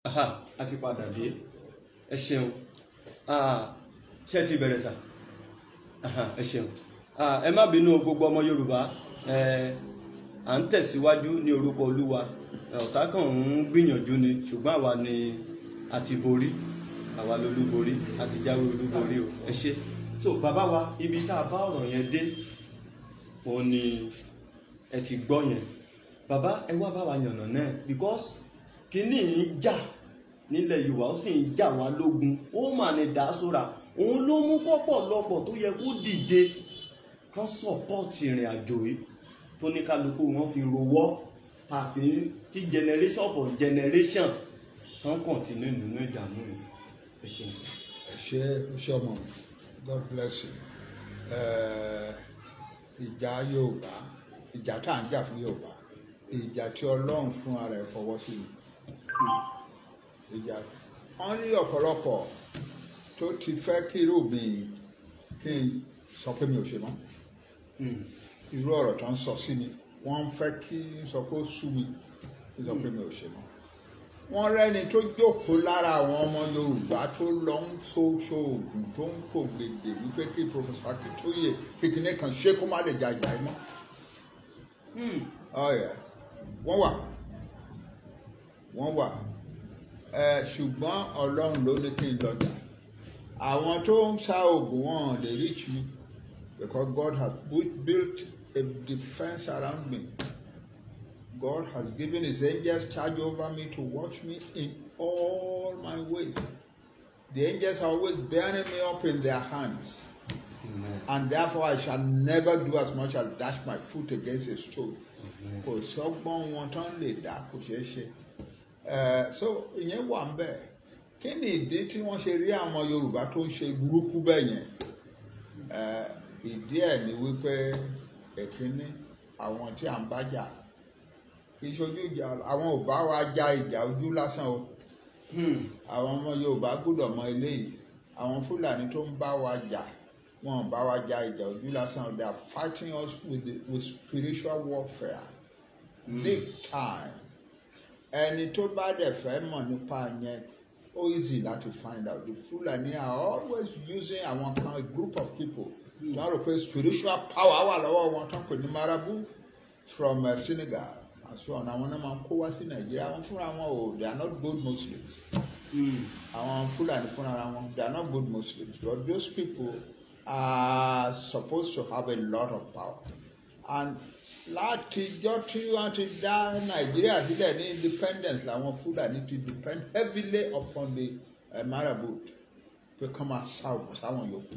Aha, a ti padà dé. Ẹ ṣeun. Ṣé ti bẹ̀rẹ̀ sà? Ẹ ṣeun. Ẹ má bínú gbogbo ọmọ Yorùbá. À ń tẹ̀síwájú ní orúkọ Olúwa. Ọ̀tá kan ń gbìyànjú ni, ṣùgbọ́n àwa ni a ti borí. Àwa lolúborí, a ti jáwé olúborí o. Ẹ ṣé. So bàbá wa, ibi tá a bá ọ̀rọ̀ yẹn dé, òun ni ẹ ti gbọ́ yẹn. Bàbá, ẹ wá bá wa yànnà náà because kíní ń jà nílẹ̀ Yorùbá, ó sì ń jà wá lógun. Ó mà ní dàásóra. Òun ló mú pọ̀pọ̀lọpọ̀ tó yẹ kó dìde kán sọ̀pọ̀tì ìrìn àjò yìí tó ní kálukú wọn fi rowọ́ àfi tí generation upon generation kan continue nínú ìdààmú yìí. Ẹ ṣeun sir. Ẹ ṣé ọmọ mi, God bless you. Ìjà Yorùbá, ìjà tá à ń jà fún Yorùbá, ìjà tí Ọlọ́run fún ara ẹ̀ fọwọ́ sí mi. Ìjà wọ́n ní ọ̀pọ̀lọpọ̀ tó ti fẹ́ kí irú mi kí n sọ pé mi ò ṣe mọ́. Irú ọ̀rọ̀ tó ń sọ sí mi, wọ́n ń fẹ́ kí n sọ pé ó sú mi kí n sọ pé mi ò ṣe mọ́. Wọ́n rẹ́ni tó jókòó lára àwọn ọmọ Yorùbá tó lọ ń ṣoògùn tó ń kó gbèdè wípé kí Professor Akintoye kékeré kan ṣé kó má lè jàjà ẹ mọ́. Wọ́n wà. Ṣùgbọ́n Ọlọ́run ló ní kí n lọ́jà. Àwọn tó ń ṣá oògùn wọn dey reach me because God has built a defense around me. God has given his angels charge over me to watch me in all my ways. The angels are always bearing me up in their hands. Amen. And therefore I shall never do as much as dash my foot against a stone. Kò sọ́gbọ́n wọn tán lè dá kò ṣeé ṣe. So ìyẹn wà ń bẹ̀. Kí ni ìdí tí wọ́n ṣe rí àwọn Yorùbá tó ń ṣe burúkú bẹ́ẹ̀ yẹn? Ìdí ẹ̀ ni wípé èkíní àwọn tí à ń bá jà kì í ṣojú ìjà, àwọn ò bá wa ja ìjà ojú lásán o. Àwọn ọmọ Yorùbá gbọ́dọ̀ mọ eléyìí. Àwọn Fúlàní tó ń bá wa jà, wọn ò bá wa ja ìjà ojú lásán. They are fighting us with spiritual warfare. Big time. Ẹni tó bá dẹ̀ fẹ́ mọ̀ nípa yẹn, ó easy láti find out. The Fulani are always using àwọn kan a group of people. Wọ́n rò pé spiritual power wà lọ́wọ́ wọn tán pè ní Marabu from Senegal. So àwọn náà máa ń kó wá sí Nàìjíríà. Àwọn fúnra wọn ò, they are not good Muslims. Àwọn Fulani fúnra wọn, they are not good Muslims. But those people are supposed to have a lot of power. And látijọ́ tí wọ́n ti dá Nàìjíríà sílẹ̀ ní independence làwọn Fulani ti depend heavily upon the Marabouts pé kán máa sáwọn yòókù.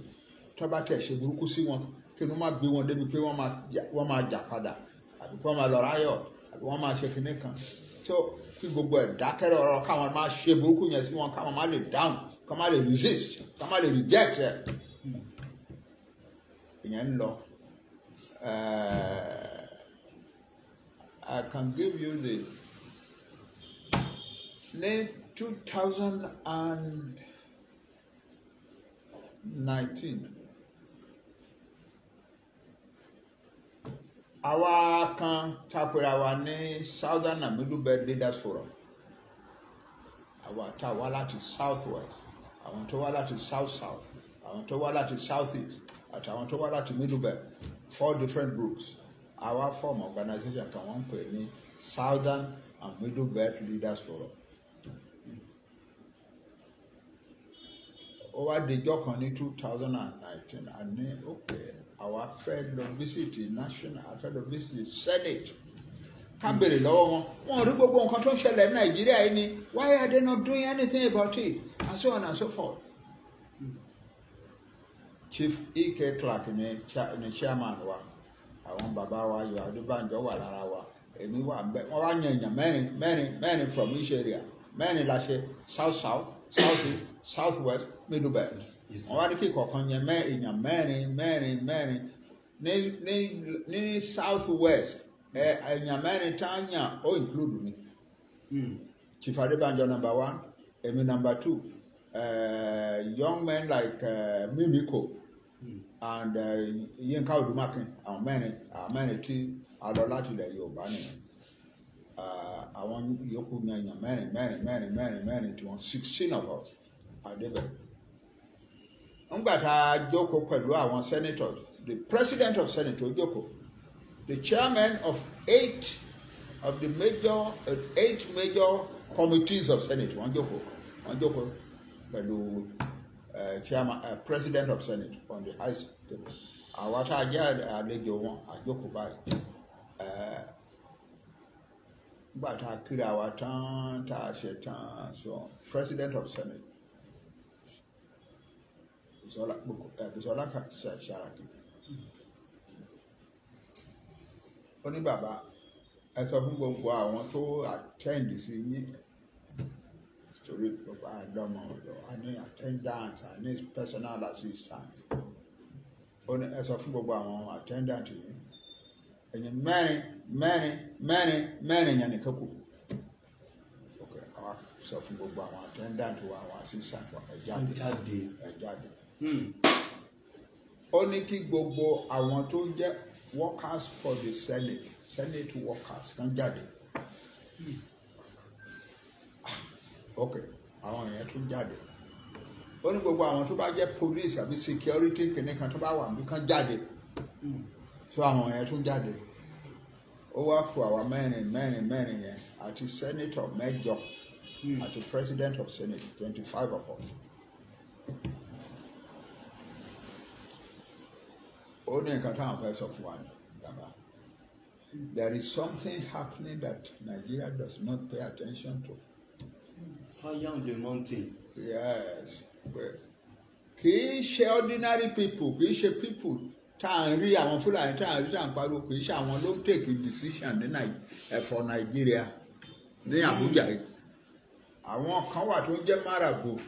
Tó bá tẹ̀ ṣe burúkú sí wọn kí wọ́n má gbé wọn débi pé wọ́n máa jà padà àbí kí wọ́n máa lọ ráyọ̀ àbí wọ́n máa ṣe kinní kan. So kí gbogbo ẹ̀ dákẹ́rẹ́ ọ̀rọ̀ káwọn máa ṣe burúkú yẹn sí wọn káwọn má lè dáhùn káwọn má lè resist káwọn má lè reject ẹ̀. Ìyẹn ń lọ. I can give you the ní 2019 àwa kan tapera wa ní Southern and Middle Belt Leaders Forum. Àwa tá wá láti South West, àwọn tó wá láti South South, àwọn tó wá láti South East, àtàwọn tó wá láti Middle Belt, 4 different groups. Our form organization kan wọ́n pè ní Southern and Middle Belt Leaders Forum. Ó wá dijọ́ kan ní 2019 and ní àwa fẹ́ lọ visit national, a fẹ́ lọ visit Senate. Ká béèrè lọ́wọ́ wọn, wọ́n rí gbogbo nǹkan tó ń ṣẹlẹ̀ ní Nàìjíríà yìí ni, why are they not doing anything about it? And so on and so forth. Chief E.K. Clark ni chairman wa. Àwọn bàbá wa YORÀBÁ wà lára wa. Èmi wà ńbẹ̀. Wọ́n wá yan èèyàn mẹ́rin from each area. Mẹ́rin la ṣe South South, South East, South West, Middle Belt. Wọ́n wá ní kí kọ̀ọ̀kan yan èèyàn mẹ́rin. Ní South West, èèyàn mẹ́rin tá ń yàn ó include mi. Chief Adébánjọ number 1, èmi number 2. Young men like Mimiko and Yínká Odùmákin, àwọn mẹ́rin tí a lọ láti ilẹ̀ Yorùbá nìyẹn. àwọn yòókù yẹn mẹ́rin tí wọ́n 16 of us àdébẹ̀. Nígbà tá a jókòó pẹ̀lú àwọn senators, the president of senate ó jókòó, the chairman of 8 major committees of senate wọ́n jókòó pẹ̀lú chairman, president of senate on the highest table. Àwa tá a jẹ́ àlejò wọn àjókòó báyìí. Nígbà tá a kíra wa tán tá a ṣe tán, so president of senate Bisola Saraki ó ní bàbá ẹ sọ fún gbogbo àwọn tó attend sí yín torí gbogbo àdọ́mọ ọ̀dọ́ a ní attendance a ní personal assistant ó ní ẹ sọ fún gbogbo àwọn attendant yìí ẹ̀yin mẹ́rin yẹn nìkan kù ok àwọn sọ fún gbogbo àwọn attendant wa àwọn assistant wa ẹ jáde. Ó ní kí gbogbo àwọn tó jẹ́ workers for the senate workers kan jáde. Ok àwọn yẹn tún jáde. Ó ní gbogbo àwọn tó bá jẹ́ police àbí security kìnìkan tó bá wà níbi kan jáde. So àwọn yẹn tún jáde. Ó wá kù àwa mẹ́rin yẹn àti senator mẹ́jọ àti president of senate 25 of us. Ó ní nǹkan táwọn fẹ́ sọ fún wa ní bàbá. There is something happening that Nigeria does not pay attention to. Fire on the mountain. Yes. Kì í ṣe ordinary people, kì í ṣe people tá à ń rí àwọn Fúlàní tá à ń rí tá à ń pariwo, kì í ṣe àwọn ló ń take a decision for Nigeria ní Abuja yìí. Àwọn kan wà tó ń jẹ́ marabout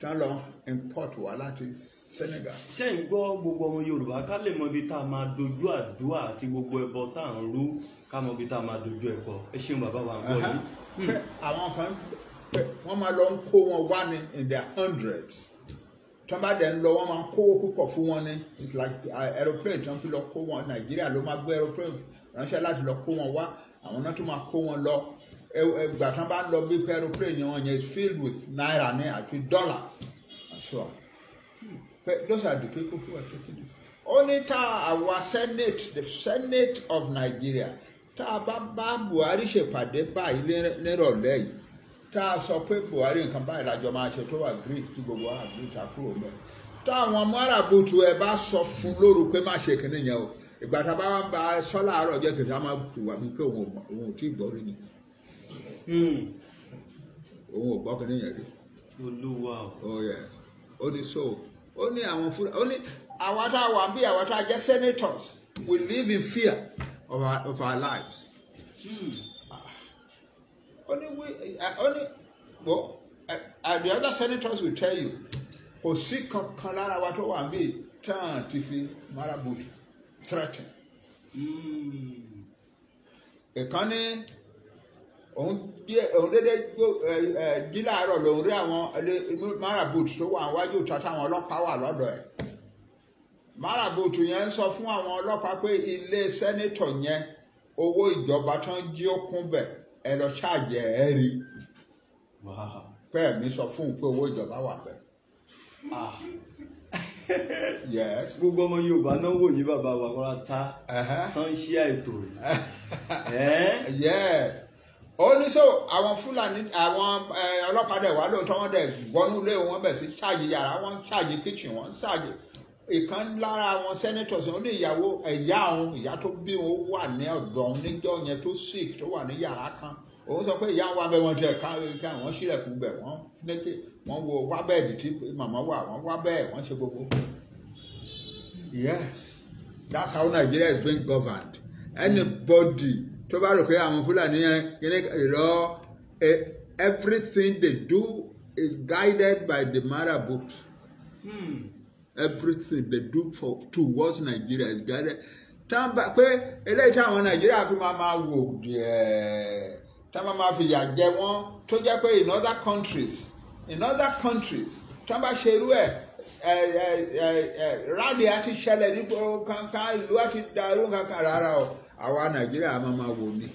tán lọ import wá láti Senegal. Ṣé ń gbọ́ gbogbo ọmọ Yorùbá ká lè mọ ibi tá a máa dojú àdúrà àti gbogbo ẹbọ tá à ń rú ká mọ ibi tá a máa dojú ẹ̀kọ́. Ẹ ṣeun bàbá wa ń gbọ́ yìí. Àwọn kan wọ́n máa lọ ń kó wọn wá ní in their hundreds. Tí wọ́n bá dẹ̀ ń lọ wọ́n máa ń kówó púpọ̀ fún wọn ní. It's like aeroplane tí wọ́n fi lọ kó wọn Nàìjíríà ló máa gbé aeroplane ránṣẹ́ láti lọ kó wọn wá. Àwọn náà tún máa kó wọn lọ. Ìgbà tí wọ́n bá ń lọ bí aeroplane wọn yẹn is filled with naira ní àti dollars and so on. But those are the people who are taking this. Only our Senate, the Senate of Nigeria, tá a bá Buhari ṣèpàdé báyìí nírọ̀lẹ́ yìí, tá a sọ pé Buhari nǹkan báyìí lájọ máa ṣe tó wà agree tí gbogbo wa agree ta kúrò mẹ́. Táwọn máràbùtù ẹ bá sọ fún lóru pé má ṣe kìnìún yẹn o, ìgbà tá a bá wá ń ba sọ́lá àárọ̀ jẹ́ kìnìún á máa wà mí pé òun ò tí ì gbọ́ rí ni. Òun ò gbọ́ kìnìún yẹn rí. Olúwa o. Oh yes. Ó ní so. Ó ní àwọn fúnra ó ní àwọn tá a wà bí àwọn tá a jẹ́ senators we live in fear of our lives. Only the other senators will tell you kò sí kankan lára wa tó wà bí tán ti fi marabut threaten. Ìkànnì òun dédé jí láàárọ̀ lòun rí àwọn marabut tó wà wájú ìta táwọn ọlọ́pàá wà lọ́dọ̀ ẹ̀. Marabut yẹn ń sọ fún àwọn ọlọ́pàá pé ilé sẹ́nétọ̀ yẹn owó ìjọba tán jí ó kún bẹ̀ ẹ lọ ṣáàjẹ́ ẹ rí. Pẹ́ẹ́ mi sọ fún un pé owó ìjọba wà bẹ̀. Yes. Gbogbo ọmọ Yorùbá náà wò yí bàbá wa kọ́ra ta tán ṣí àìtò yìí. Yes. Ó ní so àwọn Fúlàní àwọn ọlọ́pàá dẹ̀ wá lóòótọ́ wọ́n dẹ̀ gbọ́nú lé wọn bẹ̀ sí ṣáàjì yàrá wọn ṣáàjì kitchen wọn ṣáàjì. Ìkan lára àwọn senators wọn ní ìyàwó ìyá tó bí wọn wà ní ọ̀dọ̀ òun níjọ́ yẹn tó sick tó wà ní yàrá kan. Òun sọ pé ìyá wa bẹ wọn jẹ ká wọ́n ṣílẹ̀kùn bẹ̀ wọ́n lékè wọ́n wo wá bẹ́ẹ̀dì tí màmá wà wọ́n wá bẹ́ẹ̀ wọ́n ṣe gbogbo. Yes, that's how Nigeria is being governed. Anybody tó bá rò pé àwọn Fúlàní yẹn everything they do is guided by the marabouts. Everything they do towards Nigeria is guided. Tán bá pé eléyìí táwọn Nigeria fi máa wò díẹ̀ tán máa fi yà jẹ wọ́n tó jẹ́ pé in other countries tán bá ṣe irú ẹ̀ rally àti ṣẹlẹ̀ nípò kankan ìlú àti dàrú kankan rárá o àwa Nàìjíríà máa wò ni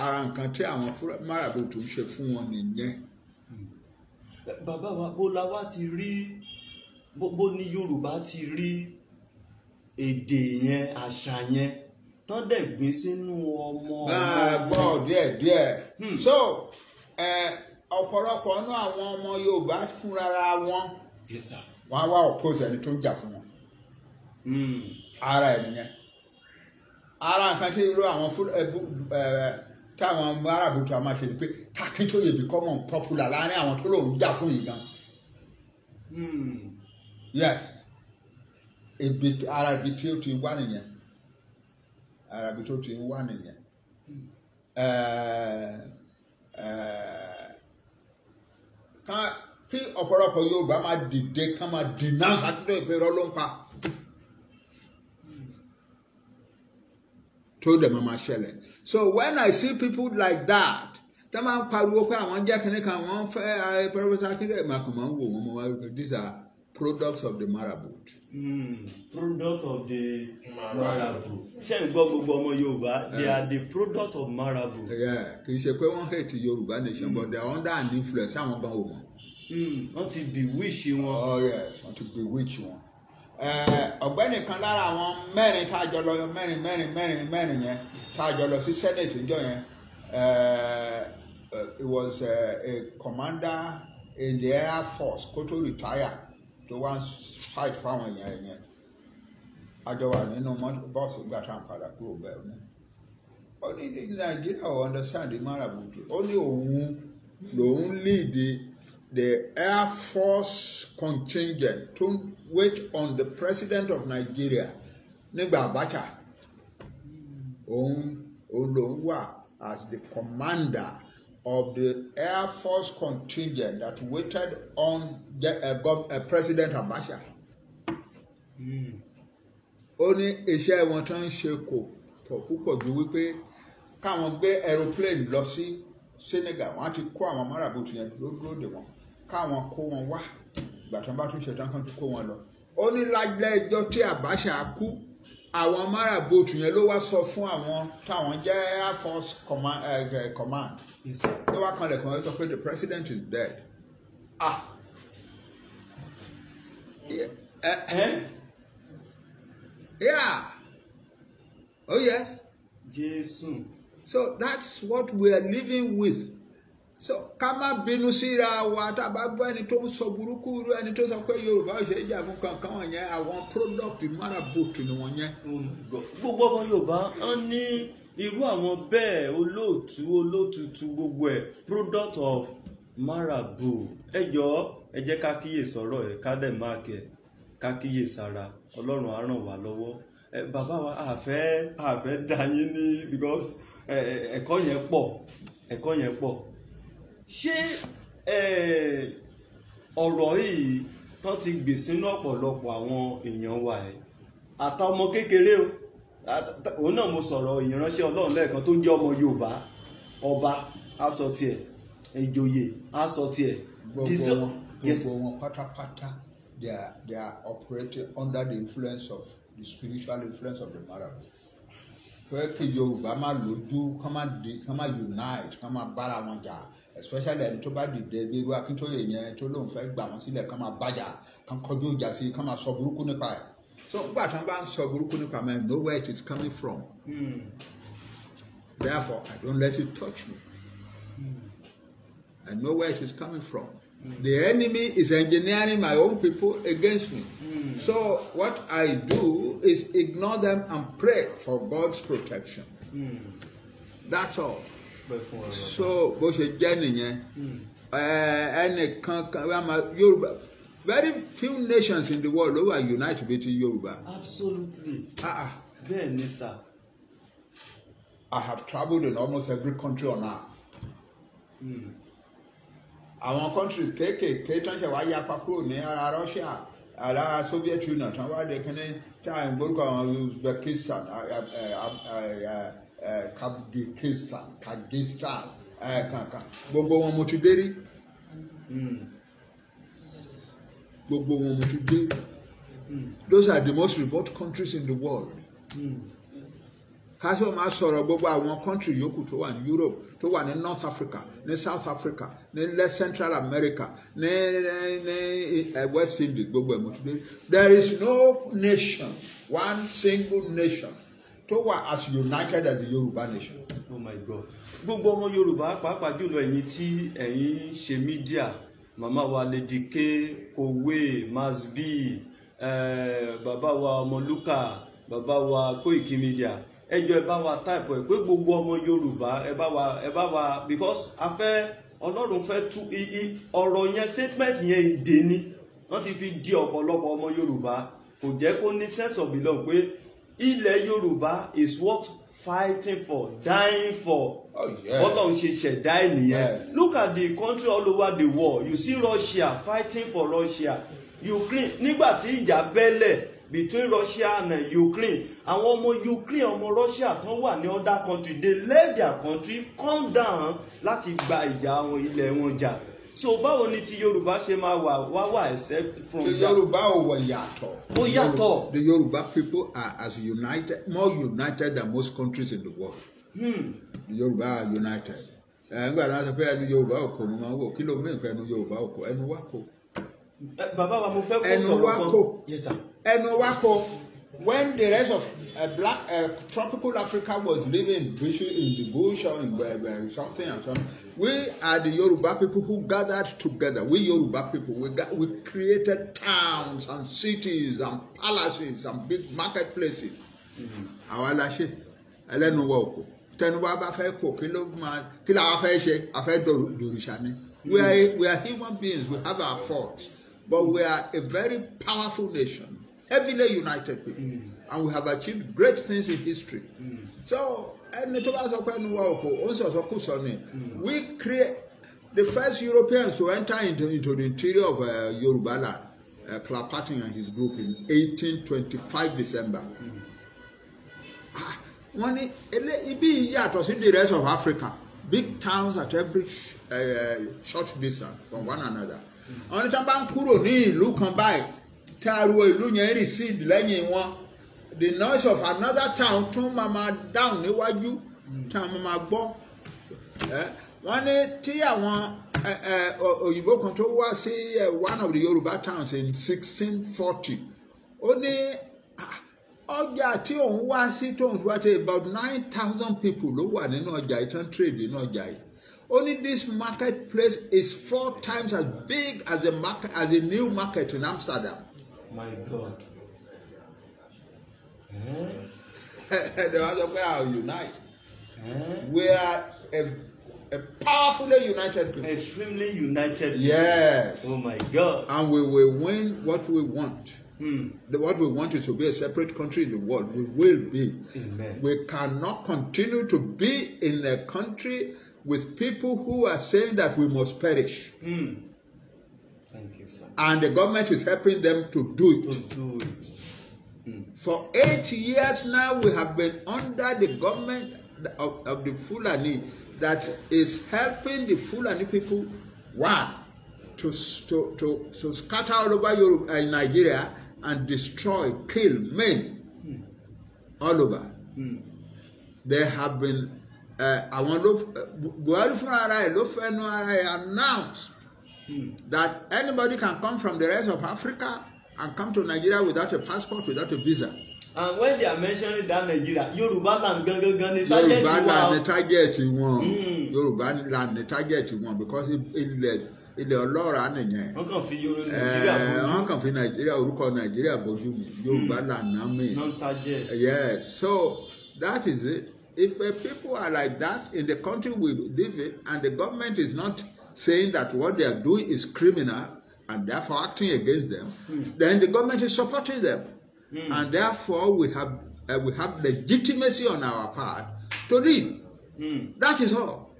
ara nǹkan tí àwọn máràbùtù ń ṣe fún wọn nìyẹn. bàbá wa bó la wá ti rí bó ní Yorùbá ti rí èdè yẹn àṣà yẹn tán dẹ̀ gbé sínú ọmọ. gbọ́ díẹ̀ so ọ̀pọ̀lọpọ̀ nínú àwọn ọmọ Yorùbá fúnra wọn wọ́n á wá oppose ẹni tó ń jà fún wọn. ara ẹ̀ nìyẹn ara nǹkan tí irú àwọn táwọn máràbùtù a máa ṣe ni pé Akíntóyè become unpopular láàrin àwọn tó lòun jà fún yìí gan. Yes, ara ibi tí ó ti wá nìyẹn, ara ibi tó ti wá nìyẹn. Kí ọ̀pọ̀lọpọ̀ Yorùbá máa dìde kán máa denounce Akíntóyè pé irọ́ ló ń pa. Tó dẹ̀ máa ṣẹlẹ̀. So when I see people like that, tẹ́ máa ń pariwo pé àwọn jẹ́ kínní kan wọ́n fẹ́ Professor Akíntóyè máa kàn máa ń wò wọ́n mọ́ wáyé. These are products of the marabut. Product of the marabut. Ṣé ń gbọ́ gbogbo ọmọ Yorùbá? They are the product of marabut. Kì í ṣe pé wọ́n hate Yorùbá nation but they are under an influence àwọn gan wò wọ́n. Wọ́n ti bewitch wọn. Oh yes, wọ́n ti bewitch wọn. Ọ̀gbẹ́ni kan lára àwọn mẹ́rin tá a jọ lọ mẹ́rin yẹn tá a jọ lọ sí Senate níjọ́ yẹn it was a commander in the Air Force kó tó retire tó wá fight fáwọn èèyàn yẹn a jọ wà nínú bọ́ọ̀sì nígbà tá à ń padà kúrò bẹ́ẹ̀ ni ó ní Nàìjíríà ò understand the marabut ó ní lòun lead the Air Force contingent to wait on the President of Nigeria nígbà Abacha òun lòun wà as the commander of the Air Force contingent that waited on President Abacha. Ó ní iṣẹ́ wọn tó ń ṣe kò pọ̀ púpọ̀ ju wípé káwọn gbé aeroplane lọ sí Senegal wọ́n á ti kó àwọn máràbùtù yẹn dúró dè wọ́n káwọn kó wọn wá ìgbà tó ń bá tún ṣe tán kán tún kó wọn lọ. Ó ní lájẹ́ ẹjọ́ tí Abacha kú àwọn máràbùtù yẹn ló wá sọ fún àwọn táwọn jẹ́ Air Force command ló wá kanlẹ̀ kan sọ pé the president is dead. Yeah. Oh yes. Jesus. So that's what we are living with. So ká má bínú síra wa tá a bá gbọ́ ẹni tó ń sọ burúkú irú ẹni tó sọ pé Yorùbá ò ṣe é jà fún kankan wọ̀nyẹn àwọn product marabut ni wọ̀nyẹn. Gbogbo ọmọ Yorùbá ń ní irú àwọn bẹ́ẹ̀ olótùtù gbogbo ẹ̀ product of marabut. Ẹ jọ̀ọ́ ẹ jẹ́ ká kíyè sọ̀rọ̀ ẹ̀ ká dẹ̀ máa kẹ̀ ká kíyè sára Ọlọ́run á ràn wá lọ́wọ́. Bàbá wa àfẹ́ dá yín ní because ẹ̀kọ́ yẹn pọ̀. Ṣé ọ̀rọ̀ yìí tán ti gbè sínú ọ̀pọ̀lọpọ̀ àwọn èèyàn wa ẹ̀ àtọmọ kékeré o òun náà mo sọ̀rọ̀ ìránṣẹ́ Ọlọ́run lẹ́ẹ̀kan tó jẹ́ ọmọ Yorùbá ọba aṣọ tiẹ̀ ìjòyè aṣọ tiẹ̀. Gbogbo wọn pátápátá they are operating under the influence of the spiritual influence of the marabut. Pé kí Yorùbá máa lójú kán máa unite kán máa bára wọn jà especially ẹni tó bá dìde bí irú Akíntóyè yẹn tó lóun fẹ́ gbà wọ́n sílẹ̀ kán máa bájà kán kọjú ìjà sí kán máa sọ burúkú nípa ẹ̀. So nígbà tí wọ́n bá ń sọ burúkú nípa ẹ̀ I know where it is coming from. Therefore I don't let it touch me. I know where it is coming from. The enemy is engineering my own people against me. So what I do is ignore them and pray for God's protection. That's all. So bó ṣe jẹ́ nìyẹn ẹnìkan Yorùbá very few nations in the world ló wà unite with Yorùbá. Absolutely. Bẹ́ẹ̀ ni sir. I have traveled in almost every country on earth. Àwọn countries kéékèèké tó ń ṣe wá yapa kúrò ní ara Russia ara Soviet Union tán wá dé kíní tí à ń gbórúkọ àwọn Uzbekistan Kyrgyzstan kankan gbogbo wọn mo ti dé rí. Gbogbo wọn mo ti dé rí. Those are the most remote countries in the world. káṣọ máa sọ̀rọ̀ gbogbo àwọn country yòókù tó wà ní Europe tó wà ní North Africa ní South Africa ní Central America ní West Indies gbogbo ẹ̀ mọ̀tún. There is no nation, one single nation tó wà as united as the Yorùbá nation. Oh my God. Gbogbo ọmọ Yorùbá pàápàá jùlọ ẹ̀yin tí ẹ̀yin ṣe mídíà, màmá wa Lady K, Kòwé, Masbi, bàbá wa Ọmọlúkà, bàbá wa Koiki Media, ẹjọ́ ẹ bá wa type ẹ pé gbogbo ọmọ Yorùbá ẹ bá wa because a fẹ́ Ọlọ́run fẹ́ tú ọ̀rọ̀ yẹn statement yẹn ìdè ni wọ́n ti fi di ọ̀pọ̀lọpọ̀ ọmọ Yorùbá kò jẹ́ kó ní sense of belong pé ilẹ̀ Yorùbá is worth fighting for, dying for. Ọlọ́run ṣe ṣẹ̀dá ènìyàn. Look at the country all over the world. You see Russia fighting for Russia. Ukraine nígbà tí ìjà bẹ́lẹ̀ between Russia and Ukraine, àwọn ọmọ Ukraine ọmọ Russia tán wà ní other country, they left their country, come down láti gba ìjà àwọn ilẹ̀ wọn jà. So báwo ni ti Yorùbá ṣe máa wà except from that? Yorùbá ò wọ yàtọ̀. Ó yàtọ̀. The Yoruba people are as united, more united than most countries in the world. The Yoruba are united. Nígbà náà sọ pé ẹnu Yorùbá òkò mo máa ń wò kí ló mú nǹkan ẹnu Yorùbá òkò ẹnu wá kò. Bàbá wa mo fẹ́ kó ẹnu wá kò. Yes sir. Ẹnu wá kò. When the rest of tropical Africa was living in the bush or in something and something, we are the Yoruba people who gathered together. We Yoruba people, we created towns and cities and palaces and big marketplaces. Àwa la ṣe ẹlẹ́nu wọ òkú. Tẹnu wa bá fẹ́ kó kí la wá fẹ́ ṣe a fẹ́ dòrìṣà ni. We are human beings. We have our faults, but we are a very powerful nation. Heavily united people, and we have achieved great things in history. So, we create the first Europeans to enter into the interior of Yorùbáland, Clapperton and his group in 1825 December. It be the rest of Africa, big towns at every short distance from one another. Only time kúrò ní ìlú kan báyìí. Recede lẹ́yìn wọn, the noise of another town tún máa down níwájú tá a máa gbọ́. Wọ́n ní tí àwọn òyìnbó kan tó wá sí one of the Yoruba towns in 1640 ó ní ọjà tí òun wá sí tóun wá sí about 9,000 people ló wà nínú ọjà ìtàn trade nínú ọjà yìí. Only this marketplace is 4 times as big as a new market in Amsterdam. My God. The ones of our unite. We are a powerfully united people. Extremely united people. Yes. Oh my God. And we will win what we want. What we want is to be a separate country in the world. We will be. Amen. We cannot continue to be in a country with people who are saying that we must perish. Thank you, sir. And the government is helping them to do it. For 8 years now, we have been under the government of the Fulani that is helping the Fulani people, one, to scatter all over Nigeria and destroy, kill, maim, all over. They have been, announced that anybody can come from the rest of Africa and come to Nigeria without a passport, without a visa. And when they are mentioning that Nigeria, Yorùbáland gangan ni target wọn. Yorùbáland ni target wọn. Yorùbáland ni target wọn because ilẹ̀ ọlọ́ràá nìyẹn. Wọ́n kàn fi Nigeria bójú. Wọ́n kàn fi Nigeria orúkọ Nigeria bójú ni. Yorùbáland náà mi. Non-target. Yes, so that is it. If people are like that in the country we live in, and the government is not saying that what they are doing is criminal and therefore acting against them, then the government is supporting them. And therefore we have legitimacy on our part to lead. That is all.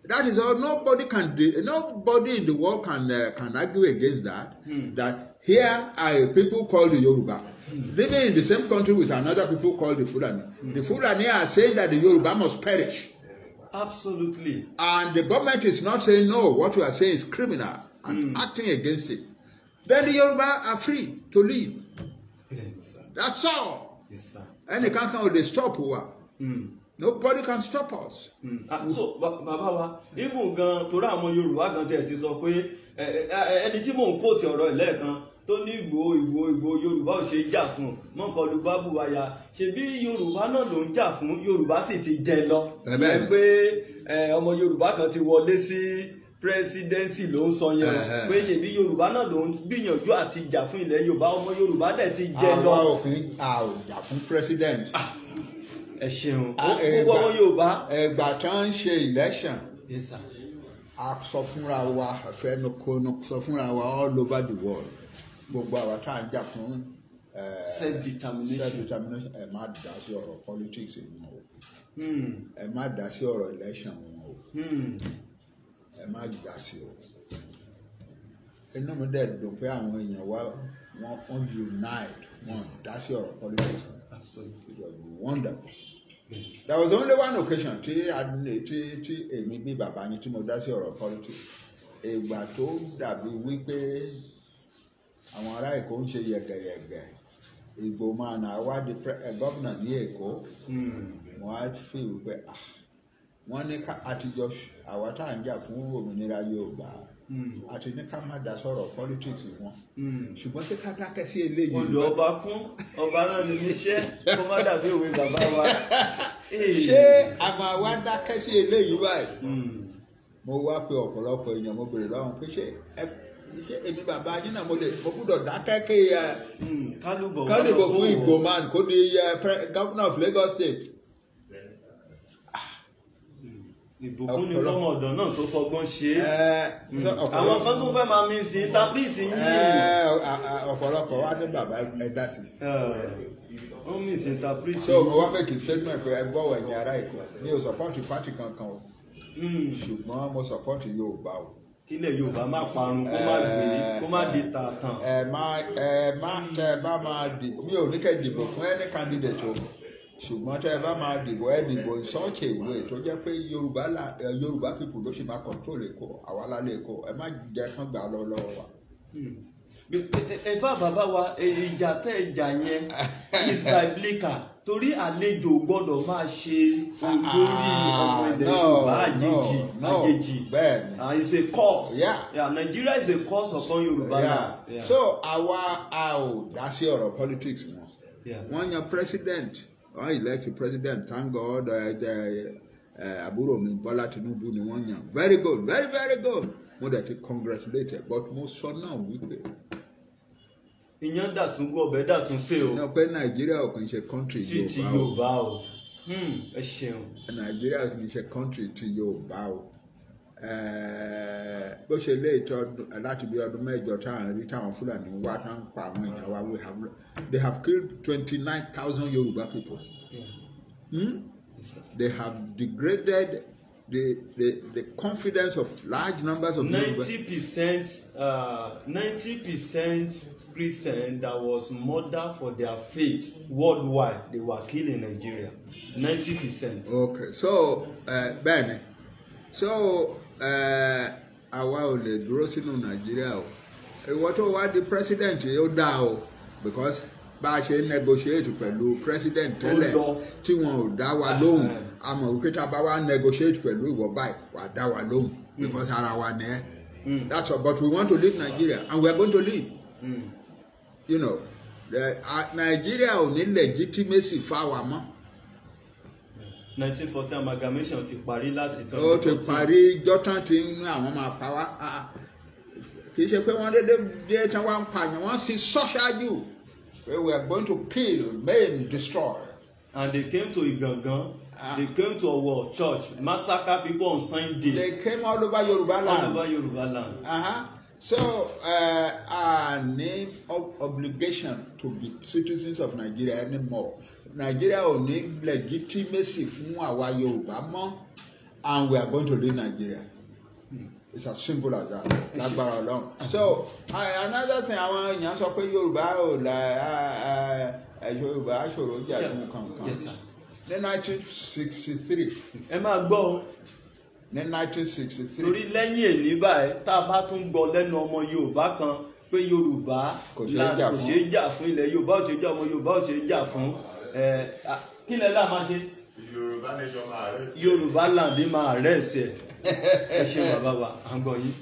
That is all. Nobody in the world can argue against that. That here are people called the Yoruba, living in the same country with another people called the Fulani. The Fulani are saying that the Yoruba must perish. Absolutely. And the government is not saying no, what we are saying is criminal and acting against it. Then the Yoruba are free to leave. Yes, sir. That's all. Yes, sir. And they can't come with the stop war. Nobody can stop us. So bàbá wa even gan torí àwọn Yorùbá gan tẹ̀ ti sọ pé ẹni tí mò ń kó ti ọ̀rọ̀ ìlẹ́ẹ̀kan tó ní Ìgbò Yorùbá ò ṣe jà fún mọ́kànlú bábù wáyà ṣebí Yorùbá náà ló ń jà fún Yorùbá sì ti jẹ lọ pé ọmọ Yorùbá kan ti wọlé sí presidency ló ń sọ yẹn pé ṣebí Yorùbá náà ló ń gbìyànjú àti jà fún ilẹ̀ Yorùbá ọmọ Yorùbá dẹ̀ ti jẹ lọ. àwa òfin jà fún president. ẹ ṣeun gbogbo ọmọ Yorùbá. ẹgbà tí wọ́n ń ṣe election. Yes sir. a sọ fúnra wa àfẹnukonu sọ fúnra wa all over the world gbogbo àwa tá à ń jà fún self-determination ẹ má dá sí ọ̀rọ̀ politics wọn o ẹ má dá sí ọ̀rọ̀ election wọn o ẹ má dá sí o inú mi dẹ̀ dùn pé àwọn èèyàn wa wọ́n unite wọ́n dá sí ọ̀rọ̀ politics it was wonderful. There was only one occasion tí èmi bí bàbá yín tí mo dá sí ọ̀rọ̀ politics ìgbà tó dàbí wípé àwọn ará Èkó ń ṣe yẹ̀gẹ̀yẹ̀gẹ̀ Ìgbò máa nà wá di gómìnà ní Èkó wọ́n á fi wípé wọ́n ní àtijọ́ àwa tá à ń jà fún òmìnira Yorùbá àti ní ká má dá sọ̀rọ̀ politics wọn ṣùgbọ́n tí ká dákẹ́ sí eléyìí. olù ọba kún ọba náà ní iṣẹ́ kó má dàbí òwe bàbá wa. ṣé a máa wá dákẹ́ sí eléyìí báyìí. mo wá pe ọ̀pọ̀lọpọ̀ èèyàn mo béèrè lọ́wọ́ pé ṣé èmi bàbá yín náà mo gbúdọ̀ dákẹ́ kí kálíbò fún Ìgbò man kó di governor of Lagos State. Ìbùkún ni fọmọ ọ̀dọ̀ náà tó fọgbọ́n ṣe é àwọn kan tó fẹ́ máa mi sí interpret yìí. ọ̀pọ̀lọpọ̀ wá ní bàbá ẹ dá sí. wọ́n mi sí interpret. so mo wá make a statement pé ẹ gbọ́wọ́ ẹ̀yin ará Èkó mi ò support party kankan o ṣùgbọ́n mo support Yorùbá o. kílẹ̀ Yorùbá má parun kó má gbé kó má di tààtàn. ẹ bá máa dìbò mi ò ní kẹ́ dìbò fún any candidate o. ṣùgbọ́n tẹ́ ẹ bá máa dìbò ẹ dìbò in such a way tó jẹ́ pé Yorùbá people ló ṣe máa control Èkó àwa lálẹ́ Èkó ẹ má jẹ́ kán gbà lọ lọ́wọ́ wa. ẹ̀fà bàbá wa ìjà tẹ́ ẹ jà yẹn is biblical torí àlejò gbọ́dọ̀ máa ṣe olórí ọmọ ilẹ̀ Yorùbá àjèjì it's a curse. Nigeria is a curse upon Yorùbá. So àwa a ò dá sí ọ̀rọ̀ politics wọn wọ́n yan president. I elect a president, thank God. Àbúrò mi Bọ́lá Tinubu ni wọ́n yàn. Very good, very very good. Mo dẹ̀ ti congratulate but mo sọ náà wípé. Ìyẹn dàtún gbọ́ ọbẹ̀ dàtún ṣe o. Náà pé Nàìjíríà ò kì í ṣe country Yorùbá o. Ti Yorùbá o. Ẹ ṣeun. Nàìjíríà ò kì í ṣe country ti Yorùbá o. Bó ṣe lé ìtọ́ láti bí ọdún mẹ́jọ táwọn rí táwọn Fúlàní wá táwọn pa àwọn èèyàn wa they have killed 29,000 Yorùbá people. They have degraded the confidence of large numbers of 90% Christian that was murdered for their faith worldwide they were killed in Nigeria 90%. Okay, so bẹ́ẹ̀ni so àwa ò lè dúró sínú Nàìjíríà o ìwọ tó wá di president yóò dá o because bá a ṣe negotiate pẹ̀lú president tẹ́lẹ̀ tí wọn ò dá wa lóhùn àmọ́ wípé tá a bá wá negotiate pẹ̀lú ìwọ báyìí wà á dá wa lóhùn because ara wa ni ẹ́ that's all but we want to leave Nigeria and we are going to leave. You know Nigeria ò ní legitimacy fáwa mọ́. 1940 amalgamation ti parí láti 2014. ó ti parí jọ́tàn tí àwọn máa pa wá kì í ṣe pé wọ́n dédé tán wá ń pààyàn wọ́n sì sọ ṣáájú we are going to kill, maim, destroy. And they came to Igangan. They came to our church, massacre people on Sunday. They came all over Yorùbáland. All over Yorùbáland. So our name of obligation to be citizens of Nigeria anymore. Nigeria ò ní legitimacy fún àwa Yorùbá mọ́, and we are going to leave Nigeria. It's as simple as that. Lágbára Ọlọ́run. So another thing àwọn èèyàn sọ pé Yorùbá ò Yorùbá ṣòro jàdùn kankan. Yes sir. Ní 1963. Ẹ máa gbọ́ o. Ní 1963. Torí lẹ́yìn èní báyìí tá a bá tún gbọ́ lẹ́nu ọmọ Yorùbá kan pé Yorùbá kò ṣeé jà fún ilẹ̀ Yorùbá ò ṣeé jà ọmọ Yorùbá ò ṣeé jà fún kí lẹ láà máa ṣe. Yorùbáland máa arrest ẹ. Ẹ ṣe bàbá wa, à ń gbọ́ yín.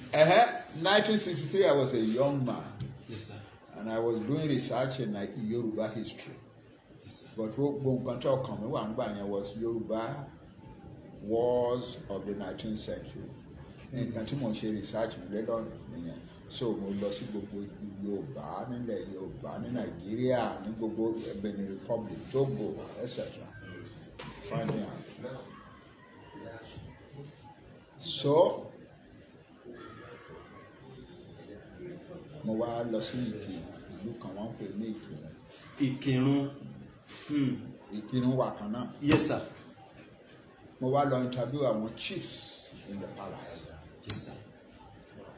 1963, I was a young man. Yes, sir. And I was doing research in like Yoruba history. Yes, sir. But what control coming was Yoruba wars of the 19th century. And continue to research later. So mo lọ sí gbogbo Yorùbá nílẹ̀ Yorùbá ní Nàìjíríà ní gbogbo Benin Republic, Togo, etc. Finding out. So mo wá lọ sí ìlú kan wọ́n pè ní Ìkìrun. Ìkìrun wà kan náà. Yes, sir. Mo wá lọ interview àwọn chiefs in the palace. Yes, sir.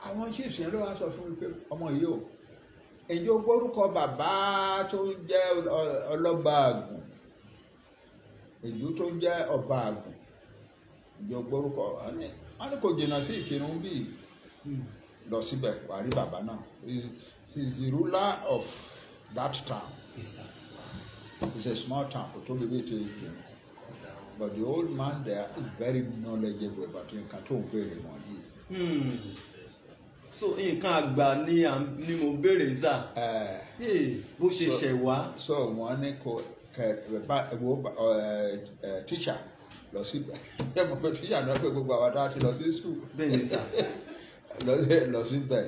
Àwọn chiefs yẹn ló wá sọ fún mi pé ọmọ yìí o ǹjẹ́ o gbórúkọ bàbá tó ń jẹ́ ọlọ́ba àgùn ìlú tó ń jẹ́ ọba àgùn ǹjẹ́ o gbórúkọ wọn ni kò jìnnà sí Ìkìrun bíi lọ síbẹ̀ wàá rí bàbá náà he is the ruler of that town. Yes, sir. It's a small town kò tóbi bí ètò Ìkìrun but the old man there is very knowledgeable about nǹkan tó ń béèrè wọ̀nyí. So nǹkan àgbà ni mo béèrè sá. Bó ṣe ṣẹ̀ wá. So wọ́n ní kò teacher lọ sí teacher náà pé gbogbo àwọn àti lọ sí school. Bẹ́ẹ̀ni sá. Lọ síbẹ̀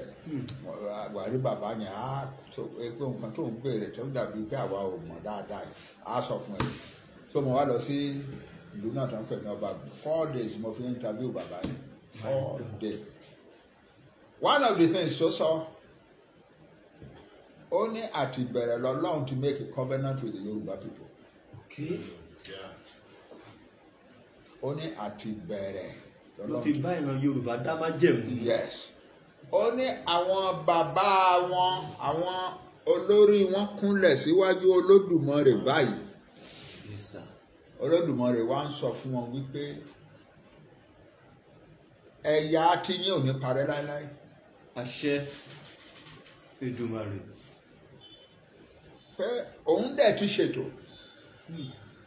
wà rí bàbá yẹn á sọ pé nǹkan tó ń béèrè tó dàbí pé àwa ò mọ̀ dáadáa á sọ fún ẹ. So mo wá lọ sí ìlú náà tó ń pè ní ọba 4 days mo fi interview bàbá yẹn 4 days. One of the things tó sọ ó ní àti bẹ̀rẹ̀ lọ́lọ́run to make a covenant with the Yoruba people. Okay. Ó ní àti bẹ̀rẹ̀ ló ti bá ìran Yorùbá dá májẹ̀mú. Yes. Ó ní àwọn bàbá wọn àwọn olórí wọn kúnlẹ̀ síwájú Olódùmarè báyìí. Yes, sir. Olódùmarè wá ń sọ fún wọn wípé ẹ̀yà Àtìyìn ò ní parẹ́ láéláé. Àṣẹ Èdùmàrè. Pé òun dẹ̀ ti ṣètò.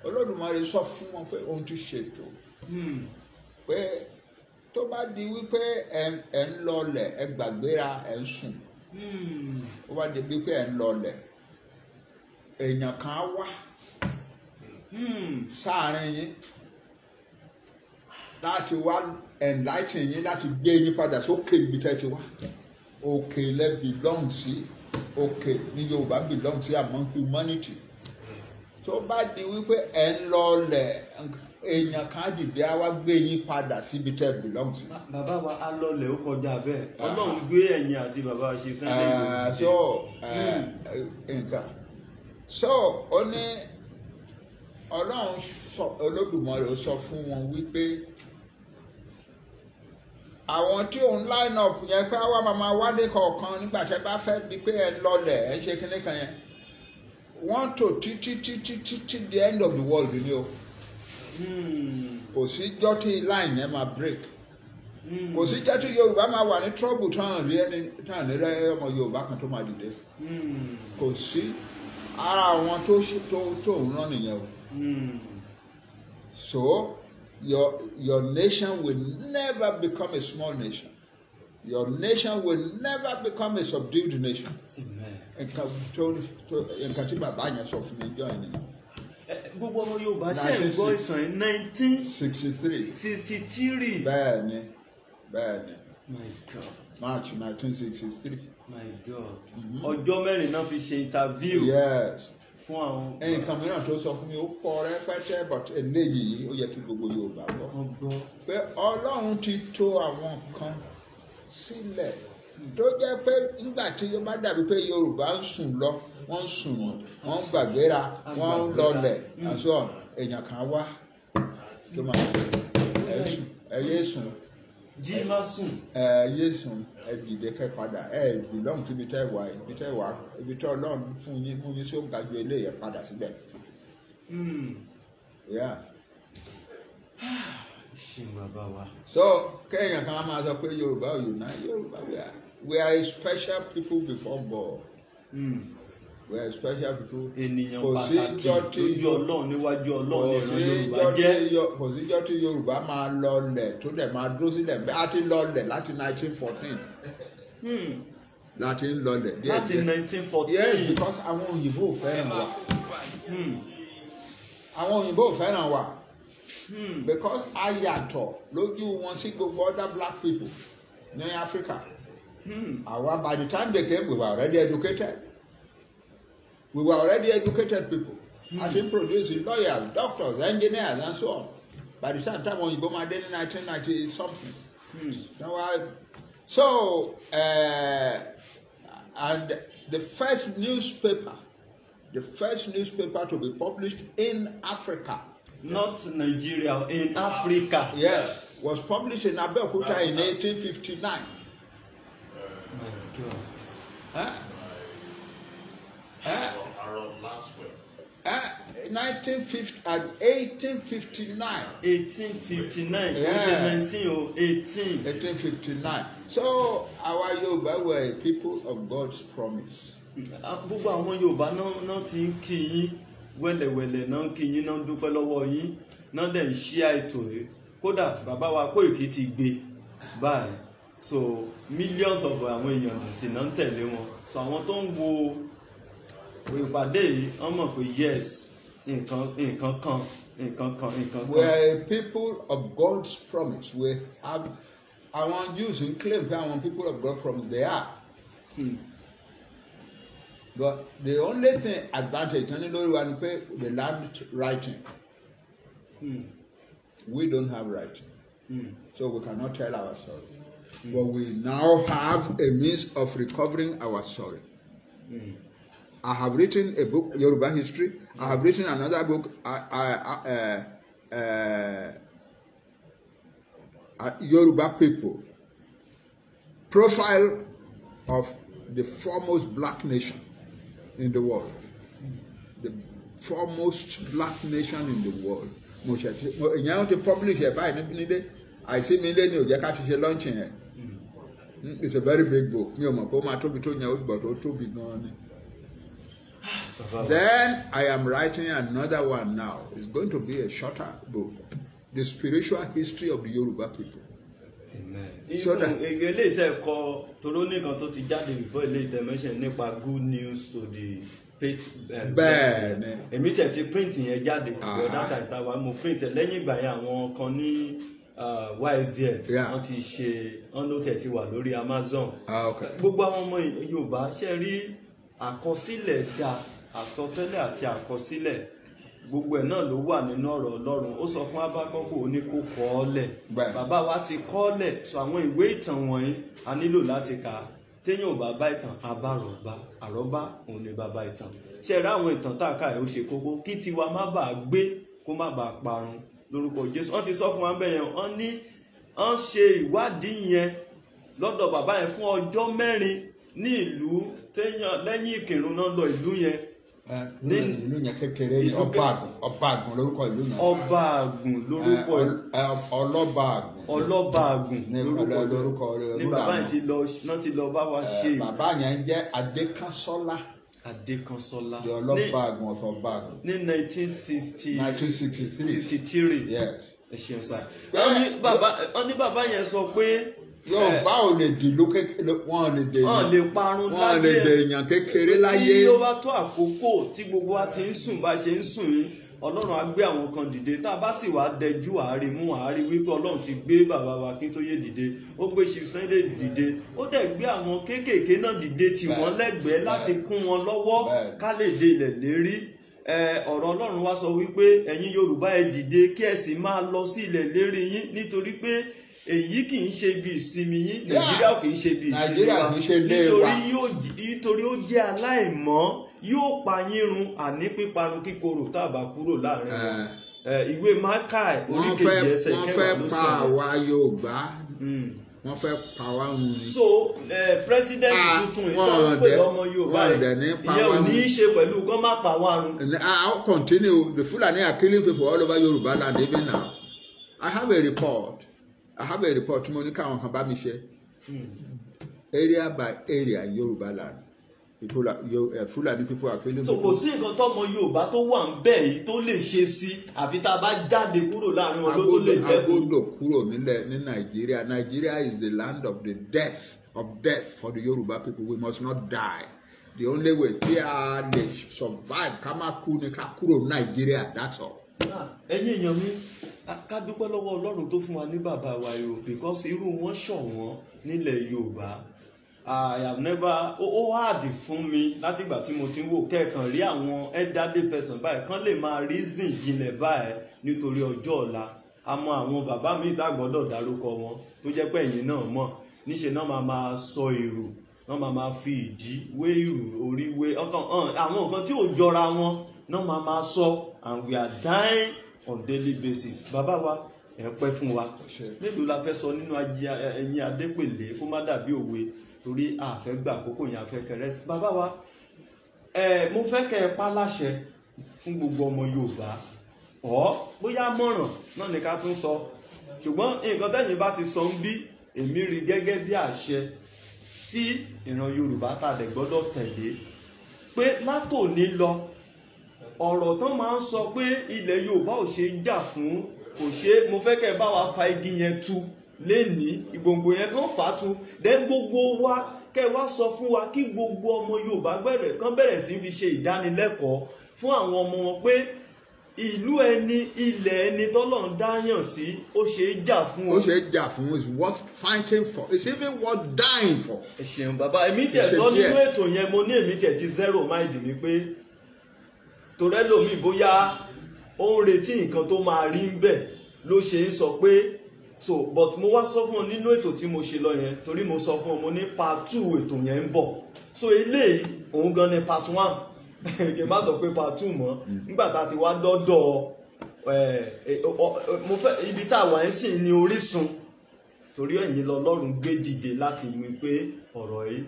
Olódùmarè sọ fún wọn pé òun ti ṣètò. Pé tó bá di wípé ẹ ń lọlẹ̀ ẹ gbàgbéra ẹ ń sùn. Ó bá di wípé ẹ ń lọlẹ̀ èèyàn kan á wá sáàárín yín láti wá enlighten yín láti gbé yín padà sókè ibi tẹ́ ti wá. Òkè lẹ belong sí òkè ní Yorùbá belong sí among humanity. Tó bá di wípé ẹ ń lọlẹ̀ èèyàn kan dìde á wá gbé yín padà síbi tẹ́ belong sí. Bàbá wa á lọlẹ̀ ó kọjá bẹ́ẹ̀. Ọlọ́run gbé ẹ̀yìn àti bàbá ṣe Sunday nǹkan so ó ní Ọlọ́run Olódùmarè sọ fún wọn wípé àwọn tí òun line up yẹn pé àwa máa wálé kọ̀ọ̀kan nígbà tẹ́ bá fẹ́ di pé ẹ ń lọlẹ̀ ẹ ń ṣe kíní kan yẹn wọ́n tò títí the end of the world ni o. Kò sí jọ́ tí line yẹn máa break. Kò sí jọ́ tí Yorùbá máa wà ní trouble tán rí ọmọ Yorùbá kan tó máa dìde. Kò sí ara àwọn tó ń rán nìyẹn o. So your nation will never become a small nation. Your nation will never become a subdued nation. Nǹkan tí bàbá yẹn sọ fún mi jọ ẹ̀ nìyẹn. Gbogbo ọmọ Yorùbá ṣe ń gbọ́ ìtàn 1963. Bẹ́ẹ̀ni. My God. March 1963. My God. Ọjọ́ mẹ́rin náà fi ṣe interview. Yes. Fún àwọn. Nǹkan mìíràn tó sọ fún mi ó pọ̀ rẹpẹtẹ but eléyìí ó yẹ kí gbogbo Yorùbá gbọ́. Pé Ọlọ́run ti tò àwọn kan sílẹ̀ tó jẹ́ pé nígbà tí ó bá dàbí pé Yorùbá ń sùn lọ wọ́n ń sùn nù wọ́n ń gbàgbéra wọ́n ń lọlẹ̀ àṣọ èèyàn kan wá tó máa ẹyẹ sùn jí má sùn ẹyẹ sùn ẹ dìde kẹ́ padà ẹ belong síbi tẹ́ wà ibi tí Ọlọ́run fún yín mú yín sí ó ga ju eléyẹ padà síbẹ̀. ṣe bàbá wa. So kéèyàn kan máa sọ pé Yorùbá ò unite Yorùbá we are a special people before God. we are special people. ènìyàn pàtàkì lójú Ọlọ́run níwájú Ọlọ́run ní ìran Yorùbá jẹ́. kò síjọ́ tí Yorùbá máa lọlẹ̀ tó dẹ̀ máa dúró sílẹ̀ bẹ́ẹ̀ á ti lọlẹ̀ láti 1914. láti ń lọlẹ̀ díẹ̀ díẹ̀. láti 1914. yes, because àwọn òyìnbó ò fẹ́ràn wa. àwọn òyìnbó ò fẹ́ràn wa. because a yàtọ̀ lójú wọn sí gbogbo other black people ní Africa. Àwa by the time they came we were already educated. We were already educated people. As in producing lawyers, doctors, engineers, and so on. By the time when you go my day in 1990 something. So, and the first newspaper to be published in Africa. Not Nigeria, in Africa. Yes, was published in Abeokuta in 1859. My God. Huh? 1859. 1859. Yeah. 1859. So our Yorùbá were a people of God's promise. Gbogbo àwọn Yorùbá náà ti ń kí yín wẹ́lẹ̀wẹ́lẹ̀ náà ń kí yín náà ń dúpẹ́ lọ́wọ́ yín náà dẹ̀ ń ṣí àìtò yìí kódà bàbá wa Kóìkì ti gbé báyìí so millions of àwọn èèyàn sì náà ń tẹ̀lé wọn so àwọn tó ń wo ìpàdé yìí wọ́n mọ̀ pé yes nǹkan kan. We are a people of God's promise. We have àwọn Jews who claim that àwọn people of God's promise they are. But the only thing advantage the land writing. We don't have writing. So we cannot tell our story. But we now have a means of recovering our story. I have written a book, Yoruba History. I have written another book, Yoruba People. Profile of the foremost black nation in the world. The foremost black nation in the world. Ìyẹn ti publish ẹ̀ báyìí nílé àìsí mi lé ní òjẹ́ ká ti ṣe launching ẹ̀. It's a very big book. Mi ò mọ̀ pé ó máa tóbi tó yẹn ó gbọ́ tó tóbi gan-an ni. Then I am writing another one now. It's going to be a shorter book. The spiritual history of the Yoruba people. Amen. Ilé ìtẹ́ ẹ̀kọ́ toró nìkan tó ti jáde before ilé ìtẹ́ mention nípa good news to the page. Bẹ́ẹ̀ni. Èmi tẹ̀ ti print yẹn jáde. Data ìta wa mo print ẹ̀ lẹ́yìn ìgbà yẹn àwọn kan ní YSDL. Wọ́n ti ṣe wọ́n ló tẹ̀ ti wà lórí Amazon. Gbogbo àwọn ọmọ Yorùbá ṣe rí àkọsílẹ̀ dá àsọtẹ́lẹ̀ àti àkọsílẹ̀ gbogbo ẹ̀ náà ló wà nínú ọ̀rọ̀ Ọlọ́run ó sọ fún Ábákọ́kù ó ní kó kọ ọ́ lẹ̀ bàbá wa ti kọ ọ́ lẹ̀ sọ àwọn ìwé ìtàn wọ̀nyí a nílò láti kà á téèyàn ò bá bá ìtàn àbárọ̀bá àrọ́bá òun ni bàbá ìtàn ṣe rí àwọn ìtàn tá a kà ó ṣe kókó kí tiwa má bàa gbé kó má bàa parun lórúkọ Jésù wọ́n ti sọ fún wa bẹ́ẹ̀ yẹn wọ́n ní wọ́n ṣe ìwádìí yẹn lọ́dọ̀ bàbá yẹn fún ọjọ́ 4 ní ìlú téèyàn lẹ́yìn ìkírun náà lọ ìlú yẹn ìlú yẹn kékeré Ọbàgùn lórúkọ ìlú yẹn. Ọbàgùn lórúkọ Ọlọ́bàgùn lórúkọ ní bàbá yẹn ti lọ bá wa ṣe. Bàbá yẹn jẹ́ Adékánsọ́lá. Adékánsọ́lá. The Ọlọ́bàgùn of Ọbàgùn. Ní 1963. 63. Yes. Ẹ ṣeun sá. Wọ́n ní bàbá yẹn sọ pé Yorùbá ò lè dìlú kékeré wọn lè dè wọn lè parun láyé wọn lè dè èèyàn kékeré láyé tí ó bá tó àkókò tí gbogbo wa ti ń sùn bá ṣe ń sùn yín Ọlọ́run á gbé àwọn kan dìde tá a bá sì wá dẹjú àárí mú àárí wípé Ọlọ́run ti gbé bàbá wa Akíntóyè dìde ó gbé Chief Sunday dìde ó dẹ̀ gbé àwọn kéékèèké náà dìde tì wọ́n lẹ́gbẹ̀ẹ́ láti kún wọn lọ́wọ́ ká lè dé ilẹ̀ lérí ọ̀rọ̀ Ọlọ́run wá sọ wípé ẹ̀yin Yorùbá ẹ dìde kí ẹ sì máa lọ sí ilẹ̀ lérí yín nítorí pé èyí kì í ṣe ibi ìsinmi yín Nàìjíríà kì í ṣe ibi ìsinmi wa nítorí ó jẹ́ aláìmọ́ yóò pa yín run àní píparun kíkorò tá a bá kúrò láàrin wọn ìwé Mákàì orí 2 ẹsẹ̀ 10 ló sọ. wọ́n fẹ́ pa àwa Yorùbá wọ́n fẹ́ pa wá run ni. So president tuntun ìtàn pé ọmọ Yorùbá rẹ̀ ìyẹn ò ní í ṣe pẹ̀lú kó má pa wá run. I'll continue. The Fulani are killing people all over Yorùbáland even now. I have a report tí mo ní káwọn kan bá mi ṣe area by area Yorùbáland Fulani people are killing so people. kò sí nǹkan tọ́mọ Yorùbá tó wà ń bẹ̀ yìí tó lè ṣe sí àfi tá a bá jáde kúrò láàrin wọn ló tó lè jẹ́. agbọ́dọ̀ kúrò nílẹ̀ ní Nàìjíríà. Nigeria is the land of the death for the Yoruba people. We must not die. The only way tí a lè survive ká má kú ni ká kúrò Nàìjíríà, that's all. ẹ̀yin èèyàn mi ká dúpẹ́ lọ́wọ́ Ọlọ́run tó fún wa ní bàbá wa yìí o, because irú wọn ṣọ̀wọ́n nílẹ̀ Yorùbá. I have never ó hard fún mi láti ìgbà tí mo ti ń wò kẹ́ẹ̀kan rí àwọn elderly person báyìí kán lè máa reason jinlẹ̀ báyìí nítorí ọjọ́ ọ̀la. Àmọ́ àwọn bàbá mi ìta gbọ́dọ̀ dárúkọ wọn tó jẹ́ pé ẹ̀yin náà mọ̀ níṣẹ́ náà máa sọ èrò náà máa fi ìdí wé ìrù orí wé àwọn nǹkan tí ò jọra wọn náà máa sọ, and we are dying on daily basis. Bàbá wa ẹ pẹ́ fún wa. Mélòó la fẹ́ sọ nínú ẹ̀yin Adépèlé kó má dàbí òwe torí àfẹ́ gbà àkókò yẹn àfẹ́ kẹrẹ. Bàbá wa mo fẹ́ kẹ́ ẹ pa láṣẹ fún gbogbo ọmọ Yorùbá bóyá mọ̀ràn náà ni ká tún sọ, ṣùgbọ́n nǹkan tẹ́yìn bá ti sọ ń bí èmi rí gẹ́gẹ́ bí àṣẹ sí ìran Yorùbá tá a dẹ̀ gbọ́dọ̀ tẹ̀lé pé látòní lọ ọ̀rọ̀ tán máa ń sọ pé ilẹ̀ Yorùbá ò ṣe jà fún kò ṣe, mo fẹ́ kẹ́ ẹ bá wa fa igi yẹn tu lénìí, ìgbòǹgbò yẹn kàn fà á tu, then gbogbo wa kẹ́ ẹ wá sọ fún wa kí gbogbo ọmọ Yorùbá kán bẹ̀rẹ̀ sí fi ṣe ìdánilẹ́kọ̀ọ́ fún àwọn ọmọ wọn pé ìlú ẹni ilẹ̀ ẹni tọ́lọ́run dáyàn sí ó ṣe é jà fún o. Ó ṣe é jà fún o, it's worth fighting for, it's even worth dying for. Ẹ ṣeun bàbá, èmi tẹ̀ sọ nínú ètò yẹn mo ní èmi tẹ̀ ti zero mind mi pé torẹ́ lómi bóyá ó ń retí nǹkan tó máa rí ń bẹ̀ ló ṣe ń sọ pé so but mo wá sọ fún ọ nínú ètò tí mo ṣe lọ yẹn torí mo sọ fún ọ mo ní part 2 ètò yẹn ń bọ̀, so eléyìí òun gan ni part 1 kì í má sọ pé part 2 mọ́ nígbà tá a ti wá dọ́dọ̀ mo fẹ́ ibi tá a wà ń sìn ní Orísun torí ẹ̀yin lọ́lọ́run gbé dìde láti mú pé ọ̀rọ̀ yìí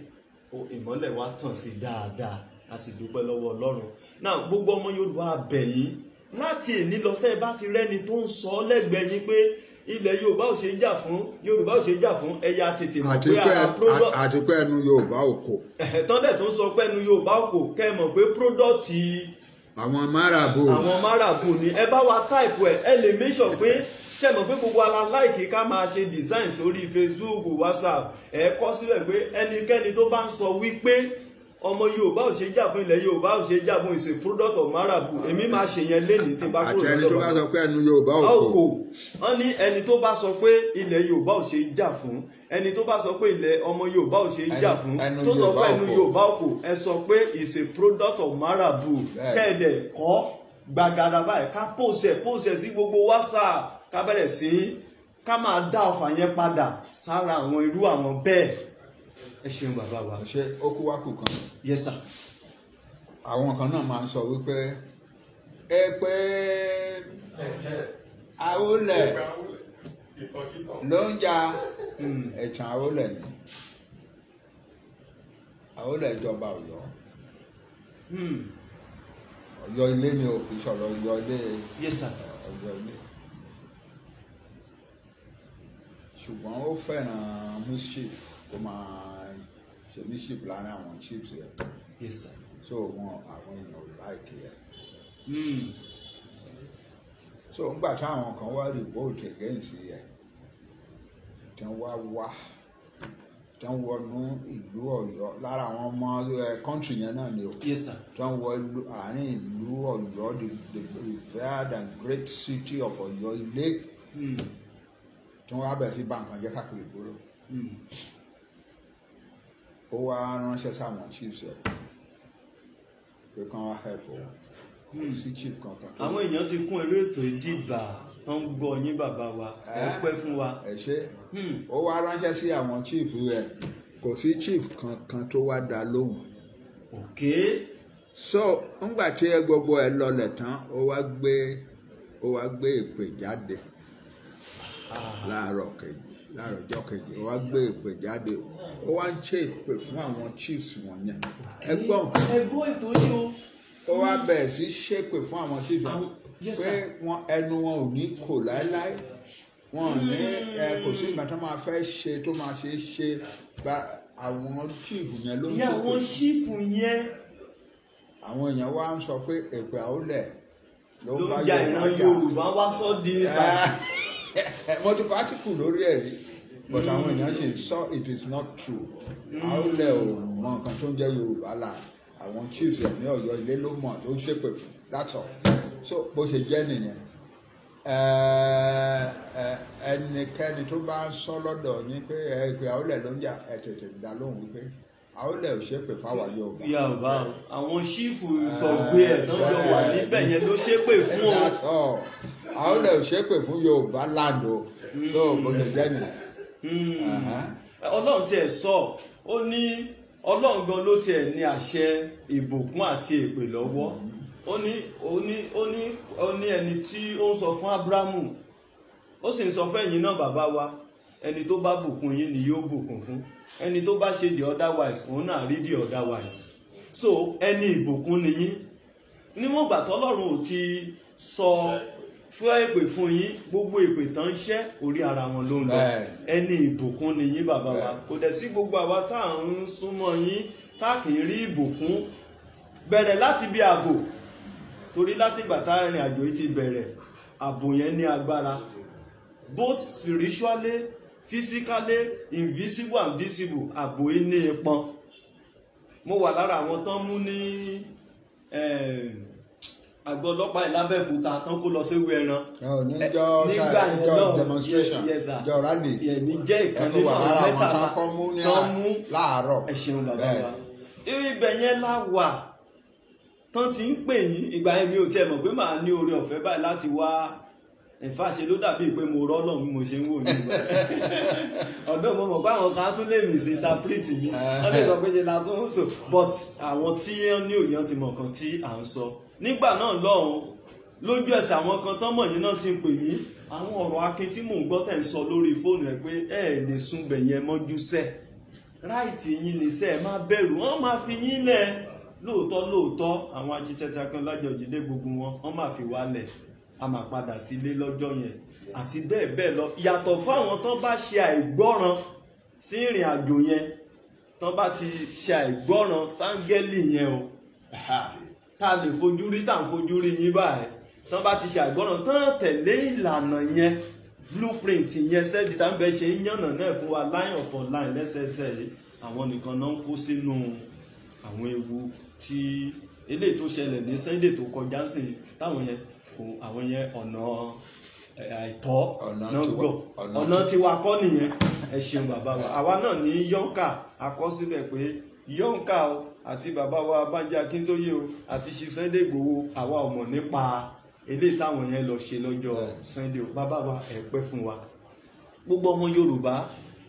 ìmọ́lẹ̀ wa tàn sí dáadáa, a sì dúpẹ́ lọ́wọ́ Ọlọ́run. Náà gbogbo ọmọ Yorùbá abẹ̀yìn láti èní lọ tẹ́ ẹ bá ti rẹ́ni tó ń sọ lẹ́gbẹ̀ẹ́ yín pé ilẹ̀ Yorùbá ò ṣe jà fún Yorùbá ò ṣe jà fún ẹ̀yà tètè mọ̀ pé àti pé ẹnu Yorùbá ò kò. tọ́ndẹ̀ tó ń sọ pé ẹnu Yorùbá ò kò kẹ́ ẹ mọ̀ pé pródọ̀tì àwọn máràbù ni ẹ bá wa táìpù ẹ lè make sure pé ṣe mọ̀ pé gbogbo ala láìkí ká máa ṣe design sórí Facebook WhatsApp ẹ kọ sílẹ̀ pé ẹnikẹ́ni tó bá ń sọ wípé ọmọ Yorùbá ò ṣe jà fún ilẹ̀ Yorùbá ò ṣe jà fún is a product of marabu, èmi máa ṣe yẹn lénìí tí n bá kúrò lọ́dọ̀. àti ẹni tó bá sọ pé ẹnu Yorùbá ò kò. wọ́n ní ẹni tó bá sọ pé ilẹ̀ Yorùbá ò ṣe jà fún, ẹni tó bá sọ pé ilẹ̀ ọmọ Yorùbá ò ṣe jà fún, tó sọ pé ẹnu Yorùbá ò kò, ẹ sọ pé is a product of marabu. kẹ́ẹ̀dẹ̀ kọ́ gbàgàdà báyìí ká pòsẹ̀ sí gbogbo WhatsApp ká bẹ̀rẹ̀ sí ká máa dá ọfà yẹn padà sára àwọn irú àwọn bẹ́ẹ̀. Ẹ ṣeun bàbá wa. ṣe ó kú wákù kan. Yes sir. àwọn kan náà máa ń sọ wípé àwòlẹ̀ ló ń ja ẹ̀tàn àwòlẹ̀ ni àwòlẹ̀ ìjọba Ọ̀yọ́ Ọ̀yọ́ ilé ni ò kì í sọ̀rọ̀ Ọ̀yọ́ ilé. Yes sir. Ọ̀yọ́ ilé ṣùgbọ́n ó fẹ́ràn mischief kó máa ṣe mischief láàrin àwọn chiefs yẹn. Yes sir. so àwọn èèyàn ò láìkí ẹ. so ńgbà táwọn kan wá revolt against ẹ tí wọ́n wọnú ìlú Ọ̀yọ́ lára àwọn ọmọ country yẹn náà ni o. Yes sir. tí wọ́n wọ àárín ìlú Ọ̀yọ́ the revered and great city of Ọ̀yọ́ ilé tí wọ́n wá bẹ̀rẹ̀ sí bà nǹkan jẹ́ káàkiri ìgboro. ó wá ránṣẹ́ sáwọn chiefs ẹ̀ pé kán wá help o sí chief kankan. àwọn èèyàn ti kún eré ètò ìdìbà tó ń gbọ́ yín bàbá wa ẹ pẹ́ fún wa. ẹ ṣe ó wá ránṣẹ́ sí àwọn chief rẹ̀ kò sí chief kankan tó wá dá lóhùn. Okay. so ńgbà tí gbogbo ẹ lọlẹ̀ tán ó wá gbé ìpè jáde láàárọ̀ ọjọ́ kejì ó wá gbé ìpè jáde ó wá ń ṣe ìpè fún àwọn chiefs wọ̀nyẹn. ẹgbọ́n ètò yìí o. ó wá bẹ̀rẹ̀ sí ṣépè fún àwọn chiefs pé ẹnu wọn ò ní kò láéláé wọn ò ní kò sí nǹkan tó máa fẹ́ ṣe tó máa ṣe àwọn chief yẹn ló ń ìyá àwọn ṣífù yẹn àwọn èèyàn wá ń sọ pé èpè àólẹ̀ ló ń bá ja ìran Yorùbá wá sọ́ọ̀dì mo ti pàtíkù lórí ẹ̀ rí but àwọn èèyàn ṣe sọ it is not true àólẹ̀ ò mọ nǹkan tó ń jẹ́ Yorùbá là àwọn chiefs ẹ̀ ní Ọ̀yọ́ ilé ló mọ̀ tó ń ṣépè fún that's all so bó ṣe jẹ́ nìyẹn ẹnikẹ́ni tó bá ń sọ lọ́dọ̀ yín pé èpè àólẹ̀ ló ń jà ẹ̀ tètè dá lóhùn wípé àólẹ̀ ò ṣépè fáwa Yorùbá. Yorùbá àwọn ṣífù sọ̀gbé ẹ̀ tó jọ wà níbẹ̀ yẹn ló ṣépè fún ọ. that's all àólẹ̀ ò ṣépè fún Yorùbáland o so bó ṣe jẹ́ nìyẹn. Ọlọ́run tiẹ̀ sọ ó ní Ọlọ́run gan ló tiẹ̀ ní àṣẹ ìbùkún àti èpè lọ́wọ́ ó ní ẹni tí ó ń sọ fún Ábúráhámù ó sì ń sọ fẹ́yìn náà bàbá wa ẹni tó bá bùkún yín ni yóò bùkún fún ẹni tó bá ṣe the otherwise òun náà rí the otherwise so ẹni ìbùkún ni yín níwọ̀n ìgbà tọ́lọ́run ò ti sọ fún èpè fún yín gbogbo èpè tán ń ṣẹ́ orí ara wọn ló ń lọ ẹni ìbùkún ni yín bàbá wa kò dẹ̀ sí gbogbo àwa tá à ń súnmọ́ yín tá kì í rí ìbùkún bẹ̀rẹ̀ láti bí ààbò torí láti ìgbà tá ìrìn àjò yìí ti bẹ̀rẹ̀ ààbò yẹn ní agbára both spiritually physically invisible and visible ààbò yìí ní ipọn mo wà lára àwọn tán mú ní àgọ́ ọlọ́pàá ìlábẹ́òkúta tán kó lọ sí ewu ẹran nígbà yẹn náà demonstration ìjọ rally ní jẹ́ ìkan nínú àwọn mẹ́tàlá tán mú láàárọ̀ ẹ ṣeun bàbá wa ibẹ̀ yẹn la wà tán ti ń pè yín ìgbà yẹn mi ò tiẹ̀ mọ̀ pé màá ní oore ọ̀fẹ́ báyìí láti wá ìfàṣe ló dàbí pé mo rọ́ náà bí mo ṣe ń wò ní ìgbà ọ̀dọ́ mo mọ̀ pé àwọn kan tún lè mí sí interpret mi wọ́n lè sọ pé ṣe la tún ń sọ but àwọn tí wọ́n ní òye ti mọ̀ kan tí à ń sọ nígbà náà lọ́hùn lójú ẹsẹ̀ àwọn kan tán mọ̀ yín náà ti ń pè yín àwọn ọ̀rọ̀ akin tí mò ń gbọ́ tẹ̀ ń sọ lórí fóònù ẹ̀ pé ẹ̀ lè sunbẹ̀ yẹn mọ́jú sẹ́ ráìtì yín ni sẹ́ ẹ̀ má bẹ̀rù wọ́n máa fi yín lẹ̀ lóòótọ́ àwọn architect Akínọlájọ Òjìdé gbogbo wọ́n máa fi wálẹ̀ a máa padà sílé lọ́jọ́ yẹn àti bẹ́ẹ̀ bẹ́ẹ̀ lọ yàtọ̀ fáwọn tán bá ṣe àìgbọ́ràn sí ìrìn àjò yẹn tán bá ti ṣe àìgbọ́ràn sáńgẹ́lì yẹn o tá a lè fojú rí tá à ń fojú rí yín báyìí tán bá ti ṣe àìgbọ́ràn tán tẹ̀lé ìlànà yẹn blueprint yẹn sẹ́ẹ̀dì tá à ń bẹ ṣe ń yànnà náà fún wa line upon line lẹ́sẹẹsẹ yìí àwọn nìkan náà ń kó sínú àwọn ewu tí eléyìí tó ṣẹlẹ̀ ní Sunday tó kọjá sí táwọn yẹn àwọn yẹn ọ̀nà àìtọ́ náà gbọ́ ọ̀nà tiwa kọ́ nìyẹn ẹ ṣeun bàbá wa àwa náà ní yọ́ǹkà àkọsílẹ̀ pé yọ́ǹkà o àti bàbá wa Bánjí Akíntóyè o àti ṣe Sunday Ìgbòho àwa ò mọ̀ nípa eléyìí táwọn yẹn lọ ṣe lọ́jọ́ Sunday o bàbá wa ẹ pẹ́ fún wa gbogbo ọmọ Yorùbá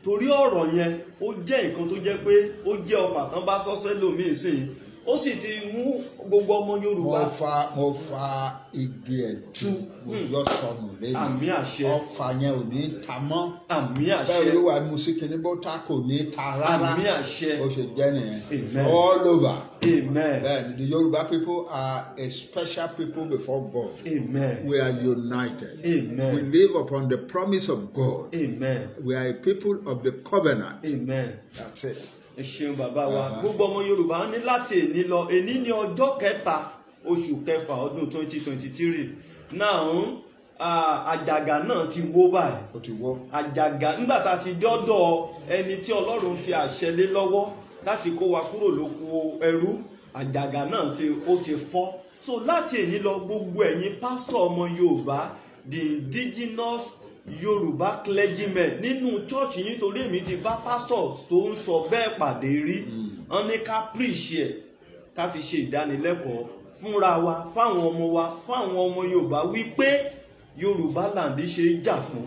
torí ọ̀rọ̀ yẹn ó jẹ́ nǹkan tó jẹ́ pé ó jẹ́ ọfà tán bá sọ́sẹ́ lómi ìsìn ó sì ti mú gbogbo ọmọ Yorùbá. mo fa igi ẹ̀tú yọ sọnù lẹ́yìn àmì àṣẹ ọfà yẹn ò ní ta mọ́ àmì àṣẹ bẹ́ẹ̀ olúwa musiki ní bọ́tà kò ní ta rárá àmì àṣẹ ó ṣe jẹ́ nìyẹn amen all over amen then the Yoruba people are a special people before God amen we are united amen we live upon the promise of God amen we are a people of the covenant amen that's it. ẹ ṣeun bàbá wa gbogbo ọmọ Yorùbá ní láti èní lọ èní ní ọjọ́ kẹta oṣù kẹfà ọdún 2023 náà àjàgà náà ti wó báyìí ó ti wó àjàgà nígbà tá a ti dọ́dọ̀ ẹni tí Ọlọ́run fi àṣẹ lé lọ́wọ́ láti kó wa kúrò lóko ẹrú àjàgà náà ó ti fọ́ so láti èní lọ gbogbo ẹ̀yin pásítọ̀ ọmọ Yorùbá the indigenous Yorùbá clergymen nínú church yín torí èmi ti bá pastor tó ń sọ bẹ́ẹ̀ pàdé rí wọ́n ní ká preach ẹ̀ ká fi ṣe ìdánilẹ́kọ̀ọ́ fúnra wa fáwọn ọmọ wa fáwọn ọmọ Yorùbá wípé Yorùbáland ṣe é jà fún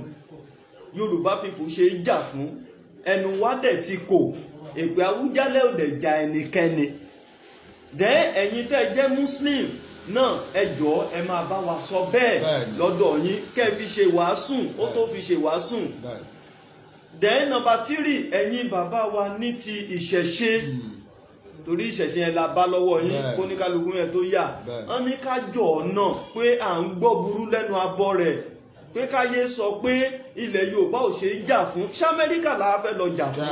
Yorùbá people ṣe é jà fún ẹnu wa dẹ̀ ti kò èpè Awújalẹ̀ ò dẹ̀ ja ẹnikẹ́ni dẹ́ ẹ̀yin tẹ́ jẹ́ Muslim náà ẹ jọ̀ọ́ ẹ máa bá wa sọ bẹ́ẹ̀ lọ́dọ̀ yín kẹ́ fi ṣe wàásùn ó tó fi ṣe wàásùn then number 3 ẹ̀yin bàbá wa ní ti ìṣẹ̀ṣe torí ìṣẹ̀ṣe yẹn la bá lọ́wọ́ yín kó ní kálukú yẹn tó yà wọ́n ní ká jọ̀ náà pé à ń gbọ́ burú lẹ́nu abọ́ rẹ̀ pé káyé sọ pé ilẹ̀ Yorùbá ò ṣe é jà fún ṣé Amẹ́ríkà là á fẹ́ lọ jà fún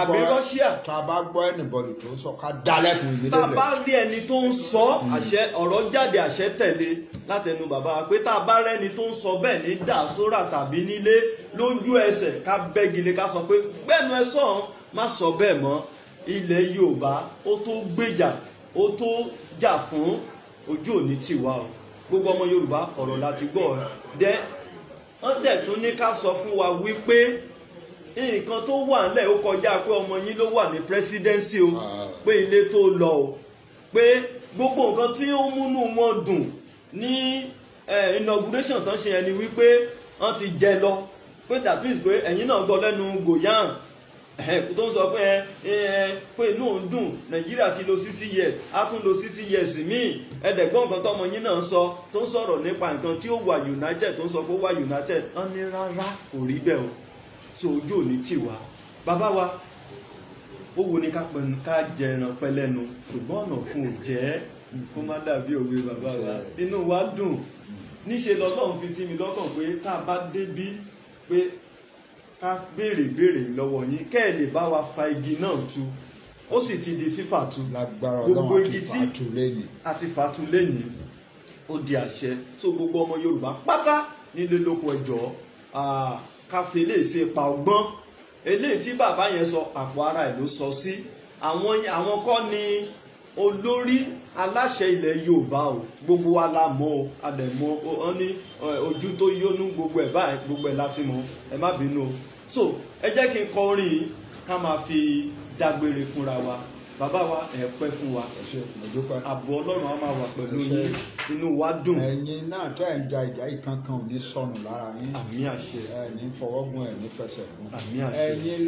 àbí Russia. tá a bá gbọ́ anybody tó sọ ká dálẹ́kùn ìdílé rẹ̀. tá a bá rí ẹni tó ń sọ àṣẹ ọ̀rọ̀ jáde àṣẹ tẹ̀lé látẹnu bàbá wa pé tá a bá rẹ́ni tó ń sọ bẹ́ẹ̀ ní dàsóra tàbí nílé lójú ẹsẹ̀ ká bẹ́gilé ká sọ pé gbẹ́nu ẹ sọ̀rọ̀ má sọ bẹ́ẹ̀ mọ́ ilẹ̀ Yorùbá ó tó gbèjà ó tó jà fún ojú òní tiwa o gbogbo ọmọ Yorùbá ọ̀rọ̀ láti gbọ́ dẹ́ wọ́n dẹ̀ tún ní ká sọ fún wa wípé nǹkan tó wà nílẹ̀ ó kọjá pé ọmọ yín ló wà ní presidency o pé ilé tó lọ o pé gbogbo nǹkan tí ó múnú wọn dùn ní inauguration tán ṣe yẹn ni wípé wọ́n ti jẹ lọ pé that means pé ẹ̀yin náà gbọ́ lẹ́nu Gòyàn tó ń sọ pé pé inú òun dùn Nàìjíríà ti lò 60 years á tún lò 60 years míì ẹ̀ẹ́dẹ̀gbọ́n nǹkan tọmọ yín náà sọ tó ń sọ̀rọ̀ nípa nǹkan tí ó wà united tó ń sọ pé ó wà united wọ́n ní rárá kò rí bẹ́ẹ̀ o so ojú òní tì wá bàbá wa ó wo ni ká jẹran pẹlẹnu ṣùgbọ́n ọ̀nà fún òjẹ́ kó má dàbí òwe bàbá wa inú wa dùn níṣe lọ́lọ́run fi sí mi lọ́kàn pé tá a bá débí pé ká béèrè lọ́wọ́ yín kẹ́ ẹ̀ lè bá wa fa igi náà tu ó sì ti di fífà tu gbogbo igi tí àti fàtú lẹ́yìn ó di àṣẹ so gbogbo ọmọ Yorùbá pátá nílé lóko ẹjọ́ ká fi eléyìí ṣe pa ọgbọ́n eléyìí tí bàbá yẹn sọ àpò ara ẹ̀ ló sọ sí àwọn kọ́ ni olórí aláṣẹ ilẹ̀ Yorùbá o gbogbo wa la mọ̀ o àdẹ̀mọ́ ọ ní ojú tó yónú gbogbo ẹ̀ báyìí gbogbo ẹ̀ láti mọ̀ ẹ má bínú o so ẹ jẹ́ kí n kọ orin yìí ká máa fi dágbére fúnra wa bàbá wa ẹ pẹ́ fún wa ààbò Ọlọ́run á máa wà pẹ̀lú yín inú wa dùn. ẹ̀yin náà tẹ́ ẹ̀ ń ja ìjà ìkankan ò ní sọnù lára yín. àmín àṣẹ. ẹ ní fọwọ́gùn ẹ ní fẹsẹ̀ gùn. àmín àṣẹ. ẹ̀yin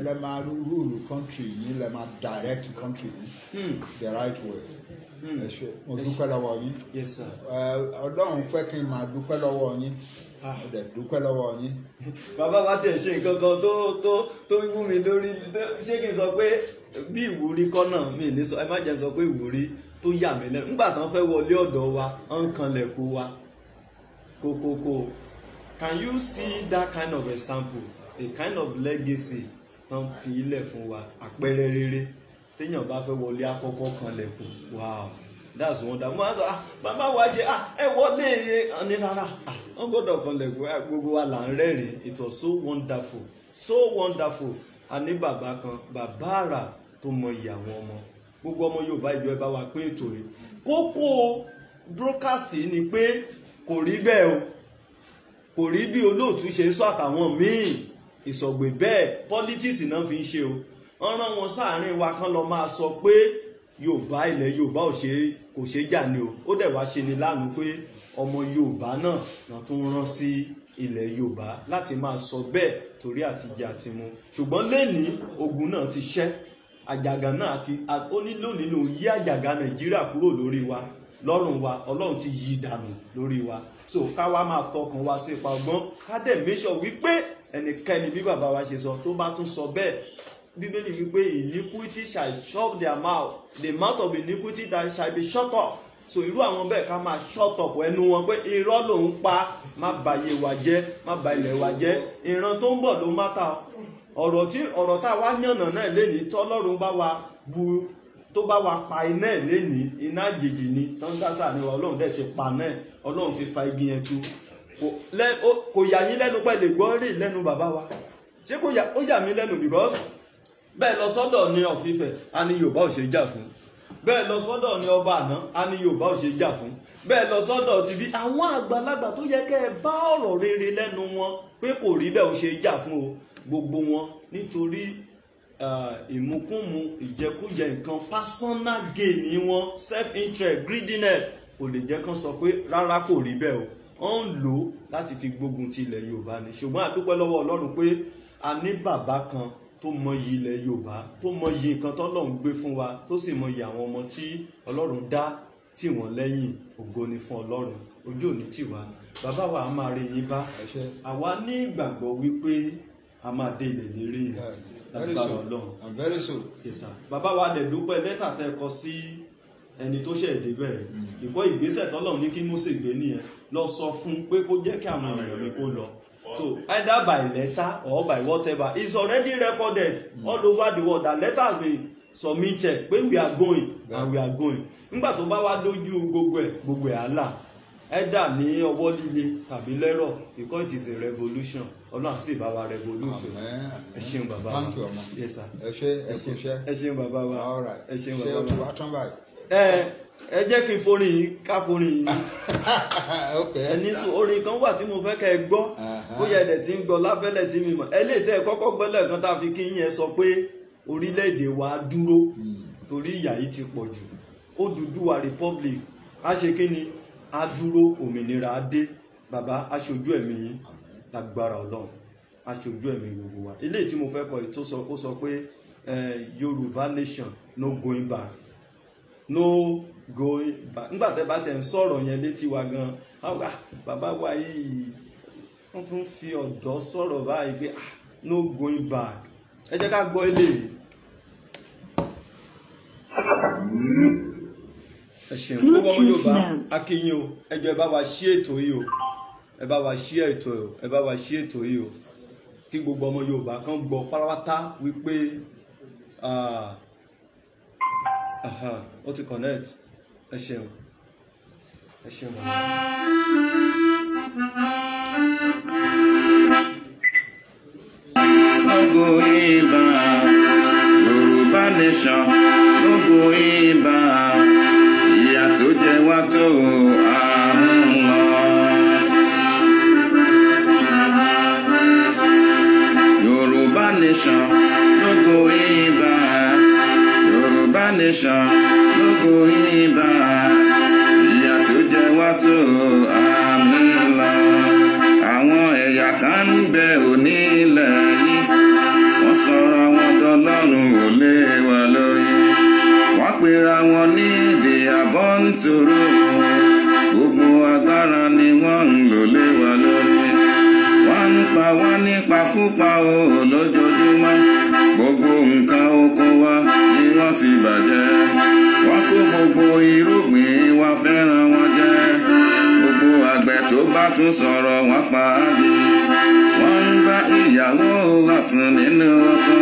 lẹ máa rúùlù country yín lẹ máa direct country yín the right way. ẹ ṣé mo dúpẹ́ lọ́wọ́ yín. yes sir. Ọlọ́run fẹ́ kí n máa dúpẹ́ lọ́wọ́ yín. ọdẹ dúpẹ́ lọ́wọ́ yín. bàbá wa tiẹ̀ ṣe nǹkan kan tó wú mi lórí ṣé kí n sọ pé bí ìwúrí kọ́ náà mi ní sọ ẹ má jẹ́ sọ pé ìwúrí tó yà mí lẹ́nu nígbà tán fẹ́ wọlé ọ̀dọ̀ wa ń kanlẹ̀kùn wa kókókó can you see that kind of example a kind of legacy tán fi ilẹ̀ fún wa àpẹẹrẹ rere téèyàn bá fẹ́ wọlé àkọ́kọ́ kanlẹ̀kùn wow that's wonderful mo á sọ bàbá wa jẹ ẹ wọlé ní rárá wọn gbọ́dọ̀ kanlẹ̀kùn gbogbo wa là ń rẹ́rìn it was so wonderful so wonderful a ní bàbá kan bàbá àrà tó mọ iye àwọn ọmọ gbogbo ọmọ Yorùbá ìjọ ẹ bá wa pé ètò yìí kókó broadcast ni pé kò rí bẹ́ẹ̀ o kò rí bí olóòtú ṣe ń sọ àtàwọn míì ìsọ̀gbè bẹ́ẹ̀ politics náà fi ń ṣe o wọ́n rán wọn sáàárín wa kan lọ máa sọ pé Yorùbá ilẹ̀ Yorùbá kò ṣe jà ni o ó dẹ̀ wá ṣe ni láàánú pé ọmọ Yorùbá náà tún rán sí ilẹ̀ Yorùbá láti máa sọ bẹ́ẹ̀ torí àtijẹ àtimu ṣùgbọ́n lẹ́ni ogun náà ti ṣẹ́ àjàgà náà ó ní lónìí ló yí àjàgà Nàìjíríà kúrò lórí wa lọ́rùn wa Ọlọ́run ti yí dànù lórí wa so ká wá máa fọkàn wa sí ipa ọgbọ́n ká dẹ̀ make sure wípé ẹnikẹ́ni bí bàbá wa ṣe sọ tó bá tún sọ bẹ́ẹ̀ Bíbélì wípé iniquity shall shut their mouth the mouth of iniquity that shall be shut up so irú àwọn bẹ́ẹ̀ ká máa shut up ẹnu wọn pé irọ́ ló ń pa má bà ayé wa jẹ́ má bà ilẹ̀ wa jẹ́ ìran tó ń bọ̀ ló má ta ọ̀rọ̀ tá a wá yànnà náà lénìí tọ́lọ́run bá wa bu tó bá wa pa iná ẹ̀ lénìí iná àjèjì ni tó ń dásà ní wa Ọlọ́run dẹ̀ ti pa náà Ọlọ́run ti fa igi yẹn tu kò yà yín lẹ́nu pẹ́ lè gbọ́ rí lẹ́nu bàbá wa ṣé ó yà mí lẹ́nu because bẹ́ẹ̀ lọ sọ́dọ̀ ní Ọ̀fífẹ́ a ní Yorùbá ò ṣe jà fún bẹ́ẹ̀ lọ sọ́dọ̀ ní ọba àná a ní Yorùbá ò ṣe jà fún bẹ́ẹ̀ lọ sọ́dọ̀ ti bí àwọn àgbàlagbà tó yẹ kẹ́ ẹ bá ọ̀rọ̀ rere lẹ́nu wọn pé kò rí bẹ́ẹ̀ ò ṣe jà fún o gbogbo wọn nítorí ìmukúmu ìjẹkújẹ nǹkan personal gain ní wọn self interest greediness kò lè jẹ́ kán sọ pé rárá kò rí bẹ́ẹ̀ o wọ́n ń lò láti fi gbógun ti ilẹ̀ Yorùbá ni ṣùgbọ́n a dúpẹ́ lọ́wọ́ Ọlọ́run pé a ní bàbá kan tó mọyì ilẹ̀ Yorùbá tó mọyì nǹkan tọ́lọ́run gbé fún wa tó sì mọyì àwọn ọmọ tí Ọlọ́run dá tì wọ́n lẹ́yìn ògo ni fún Ọlọ́run ojú òní tì wá bàbá wa a máa rí yín bá àwa ní ìgbàgbọ́ wípé a máa dé ilẹ̀ lérí lágbára Ọlọ́run. I'm very soon. Yes sir. Bàbá wa dẹ̀ dúpẹ́ lẹ́tà tẹ́ kọ sí ẹni tó ṣẹ̀ débẹ̀ ìkọ́ ìgbésẹ̀ tọ́lọ́run ní kí Mósè gbé nìyẹn lọ sọ fún pé kó jẹ́ kí àwọn ènìyàn mi kó lọ. So either by letter or by whatever, it's already recorded all over the world that letter has been submitted pé we are going and we are going. Nígbà tó bá wá lójú gbogbo ẹ̀ àlà either ní ọwọ́ líle tàbí lẹ́rọ̀ because it is a revolution. Ọlọ́run sì bá wa revolute. Ẹ ṣeun bàbá wa. Thank you ọmọ. Yes sir. Ẹ ṣé ẹ kú iṣẹ́. Ẹ ṣeun bàbá wa. All right. Ẹ ṣeun ṣé bàbá o ti wa. wá tán báyìí. Ẹ jẹ́ kí n forin yìí ká forin yìí. Okay. Ẹni sùn orin kan wà tí mo fẹ́ kẹ́ ẹ gbọ́ bóyá ẹ̀dẹ̀ tí ń gbọ́ lábẹ́lẹ̀ tí mi mọ̀ ẹ lè tẹ́ ẹ kọ́kọ́ gbẹ́lẹ̀ kan tá a fi kí yín ẹ sọ pé orílẹ̀-èdè wa dúró torí ìyà yìí ti pọ̀ jù. Odùduwà Republic a ṣe kí ni a dúró òmìnira dé bàbá aṣojú ẹ̀mí yín lágbára Ọlọ́run aṣojú ẹ̀mí gbogbo wa. Ilé tí mo fẹ́ kọ yìí ó sọ pé Yorùbá nation no going back no going back. Nígbà tẹ́ bá tẹ̀ ń sọ̀rọ̀ yẹn létí wa gan bàbá wa yìí wọ́n tún fi ọ̀dọ́ sọ̀rọ̀ báyìí pé no going back. Ẹ jẹ́ ká gbọ́ ilé yìí. Ẹ ṣeun gbogbo ọmọ Yorùbá akínyìn o ẹ jọ̀ọ́ ẹ bá wa ṣí ètò yìí o ẹ bá wa ṣí ètò o ẹ bá wa ṣí ètò yìí o kí gbogbo ọmọ Yorùbá kan gbọ́ pátápátá wípé ó ti connect. Ẹ ṣeun bàbá. No going back, Yorùbá nation, no going back. Ìyà tó jẹ wá tó àrùn lọ. Yorùbá nation, no going back. Yorùbá nation, no going back. Ìyà tó jẹ wá tó àrùn lọ. Àwọn ẹ̀yà kan ń bẹ òní ilẹ̀ yìí. Wọ́n sọra wọn dọlọ́run ò lé wa lórí. Wọ́n pera wọn ní èdè àbọ̀ntòrò. Gbogbo agbára ni wọ́n ń lò lé wa lórí. Wọ́n ń pa wá nípakúpa o lójoojúmọ́. Gbogbo nǹkan oko wa ni wọ́n ti bàjẹ́. Wọ́n kó gbogbo irúgbìn wa fẹ́ràn wọn jẹ. Gbogbo àgbẹ̀ tó bá tún sọ̀rọ̀ wọn pa á di. Wọ́n ń bá ìyàwó wa sùn nínú ọkọ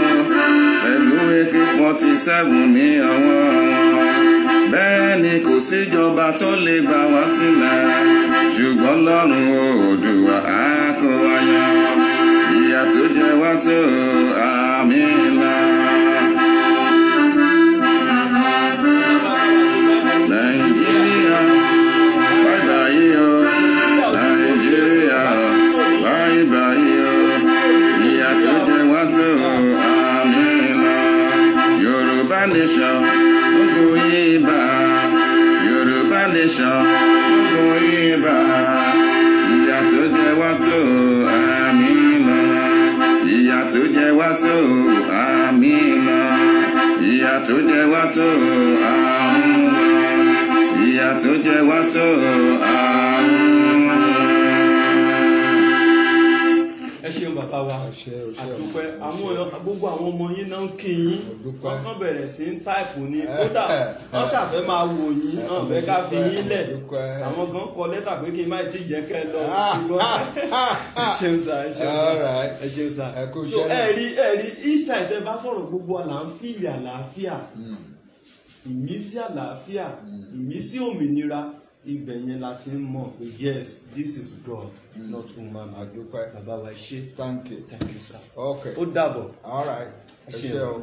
pẹ̀lú AK-47 ní ọwọ́ wọn. Bẹ́ẹ̀ ni kò síjọba tó lè gbà wá sílẹ̀, ṣùgbọ́n lọ́run Oòduà á kó wa yọ. Ìyà tó jẹ wá tó àmì ńlá. Nàìjíríà báyìí o, Nàìjíríà báyìí o, ìyà tó jẹ wá tó àmì ńlá. Yorùbá nation, gbogbo yín bá. Yorùbá nation, gbogbo yín bá. Ìyà tó jẹ wá tó àmì ńlá. Ìyà tó jẹ wá tó àmì ńlá. Ìyà tó jẹ wá tó àmì ńlá. Ìyà tó jẹ wá tó àmì ńlá. Ẹ ṣeun bàbá wa àdúpẹ́ gbogbo àwọn ọmọ yín náà ń kí yín wọ́n kàn bẹ̀rẹ̀ sí ń táìpù ní kódà wọ́n ṣàfẹ́ máa wò yín wọ́n fẹ́ ká fi yín lẹ̀ àwọn kan kọ lẹ́tà pé kí n má ti jẹ́ kẹ́ lọ ẹ ṣeun sá ẹ ṣeun sá so ẹ rí each time tẹ́ bá sọ̀rọ̀ gbogbo là ń fìlì àlàáfíà ìmísí àlàáfíà ìmísí òmìnira ibẹ̀ yẹn la ti ń mọ̀ pé yes this is God not human. Àdúpẹ́. Bàbá wa ṣé. Thank you. Thank you sir. Okay. Ó dàbọ̀. All right. Ẹ ṣé o.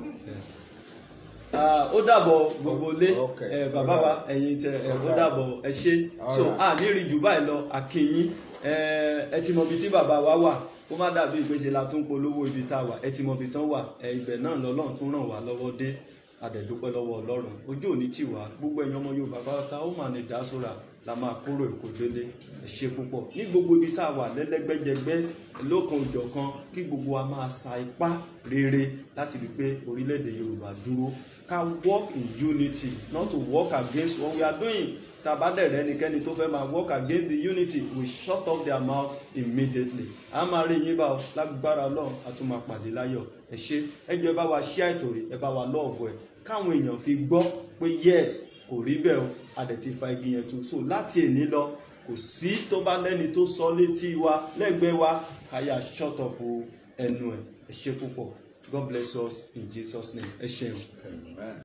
Ó dàbọ̀ gbogbo lé Okay. bàbá wa ẹ̀yin tẹ ó dàbọ̀ ẹ ṣé. So a ní rí jù báyìí lọ àkíyín ẹ ti mọ ibi tí bàbá wa wà kó má dàbí ìpèsè la tún polówó ibi tá a wà ẹ ti mọ ibi tán wà ibẹ̀ náà lọ́lọ́run tún ràn wá lọ́wọ́ dé àdẹ̀dúpẹ́ lọ́wọ́ Ọlọ́run ojú òní tì wá gbogbo ẹ̀yin ọmọ Yorùbá pátá ó mà ní ìdásóra la máa kúrò Èkó délé ẹ ṣé púpọ̀ ní gbogbo ibi tá a wà lẹ́lẹ́gbẹ́jẹgbẹ́ lókan òjọ̀kan kí gbogbo wa máa sa ipá rere láti rí pé orílẹ̀-èdè Yorùbá dúró ká work in unity not to work against what we are doing tabadẹ̀rẹ̀ ẹnikẹ́ni tó fẹ́ máa work against the unity we shut off their mouth immediately a máa rí yín bá ọ lágbára Ọlọ́run a tún máa pàdé láyọ̀ ẹ ṣé ẹ jọ̀ọ́ ẹ bá wa share ètò ẹ bá wa love ẹ káwọn èèyàn fi gbọ́ pé yes kò rí bẹ́ẹ̀ o a dẹ̀ ti fa igi yẹn tu so láti èní lọ kò sí tó bá lẹ́ni tó sọ létí wa lẹ́gbẹ̀ẹ́ wa káyà shut up ẹnu ẹ̀ ẹ ṣé púpọ̀ God bless us in Jesus name ẹ ṣeun.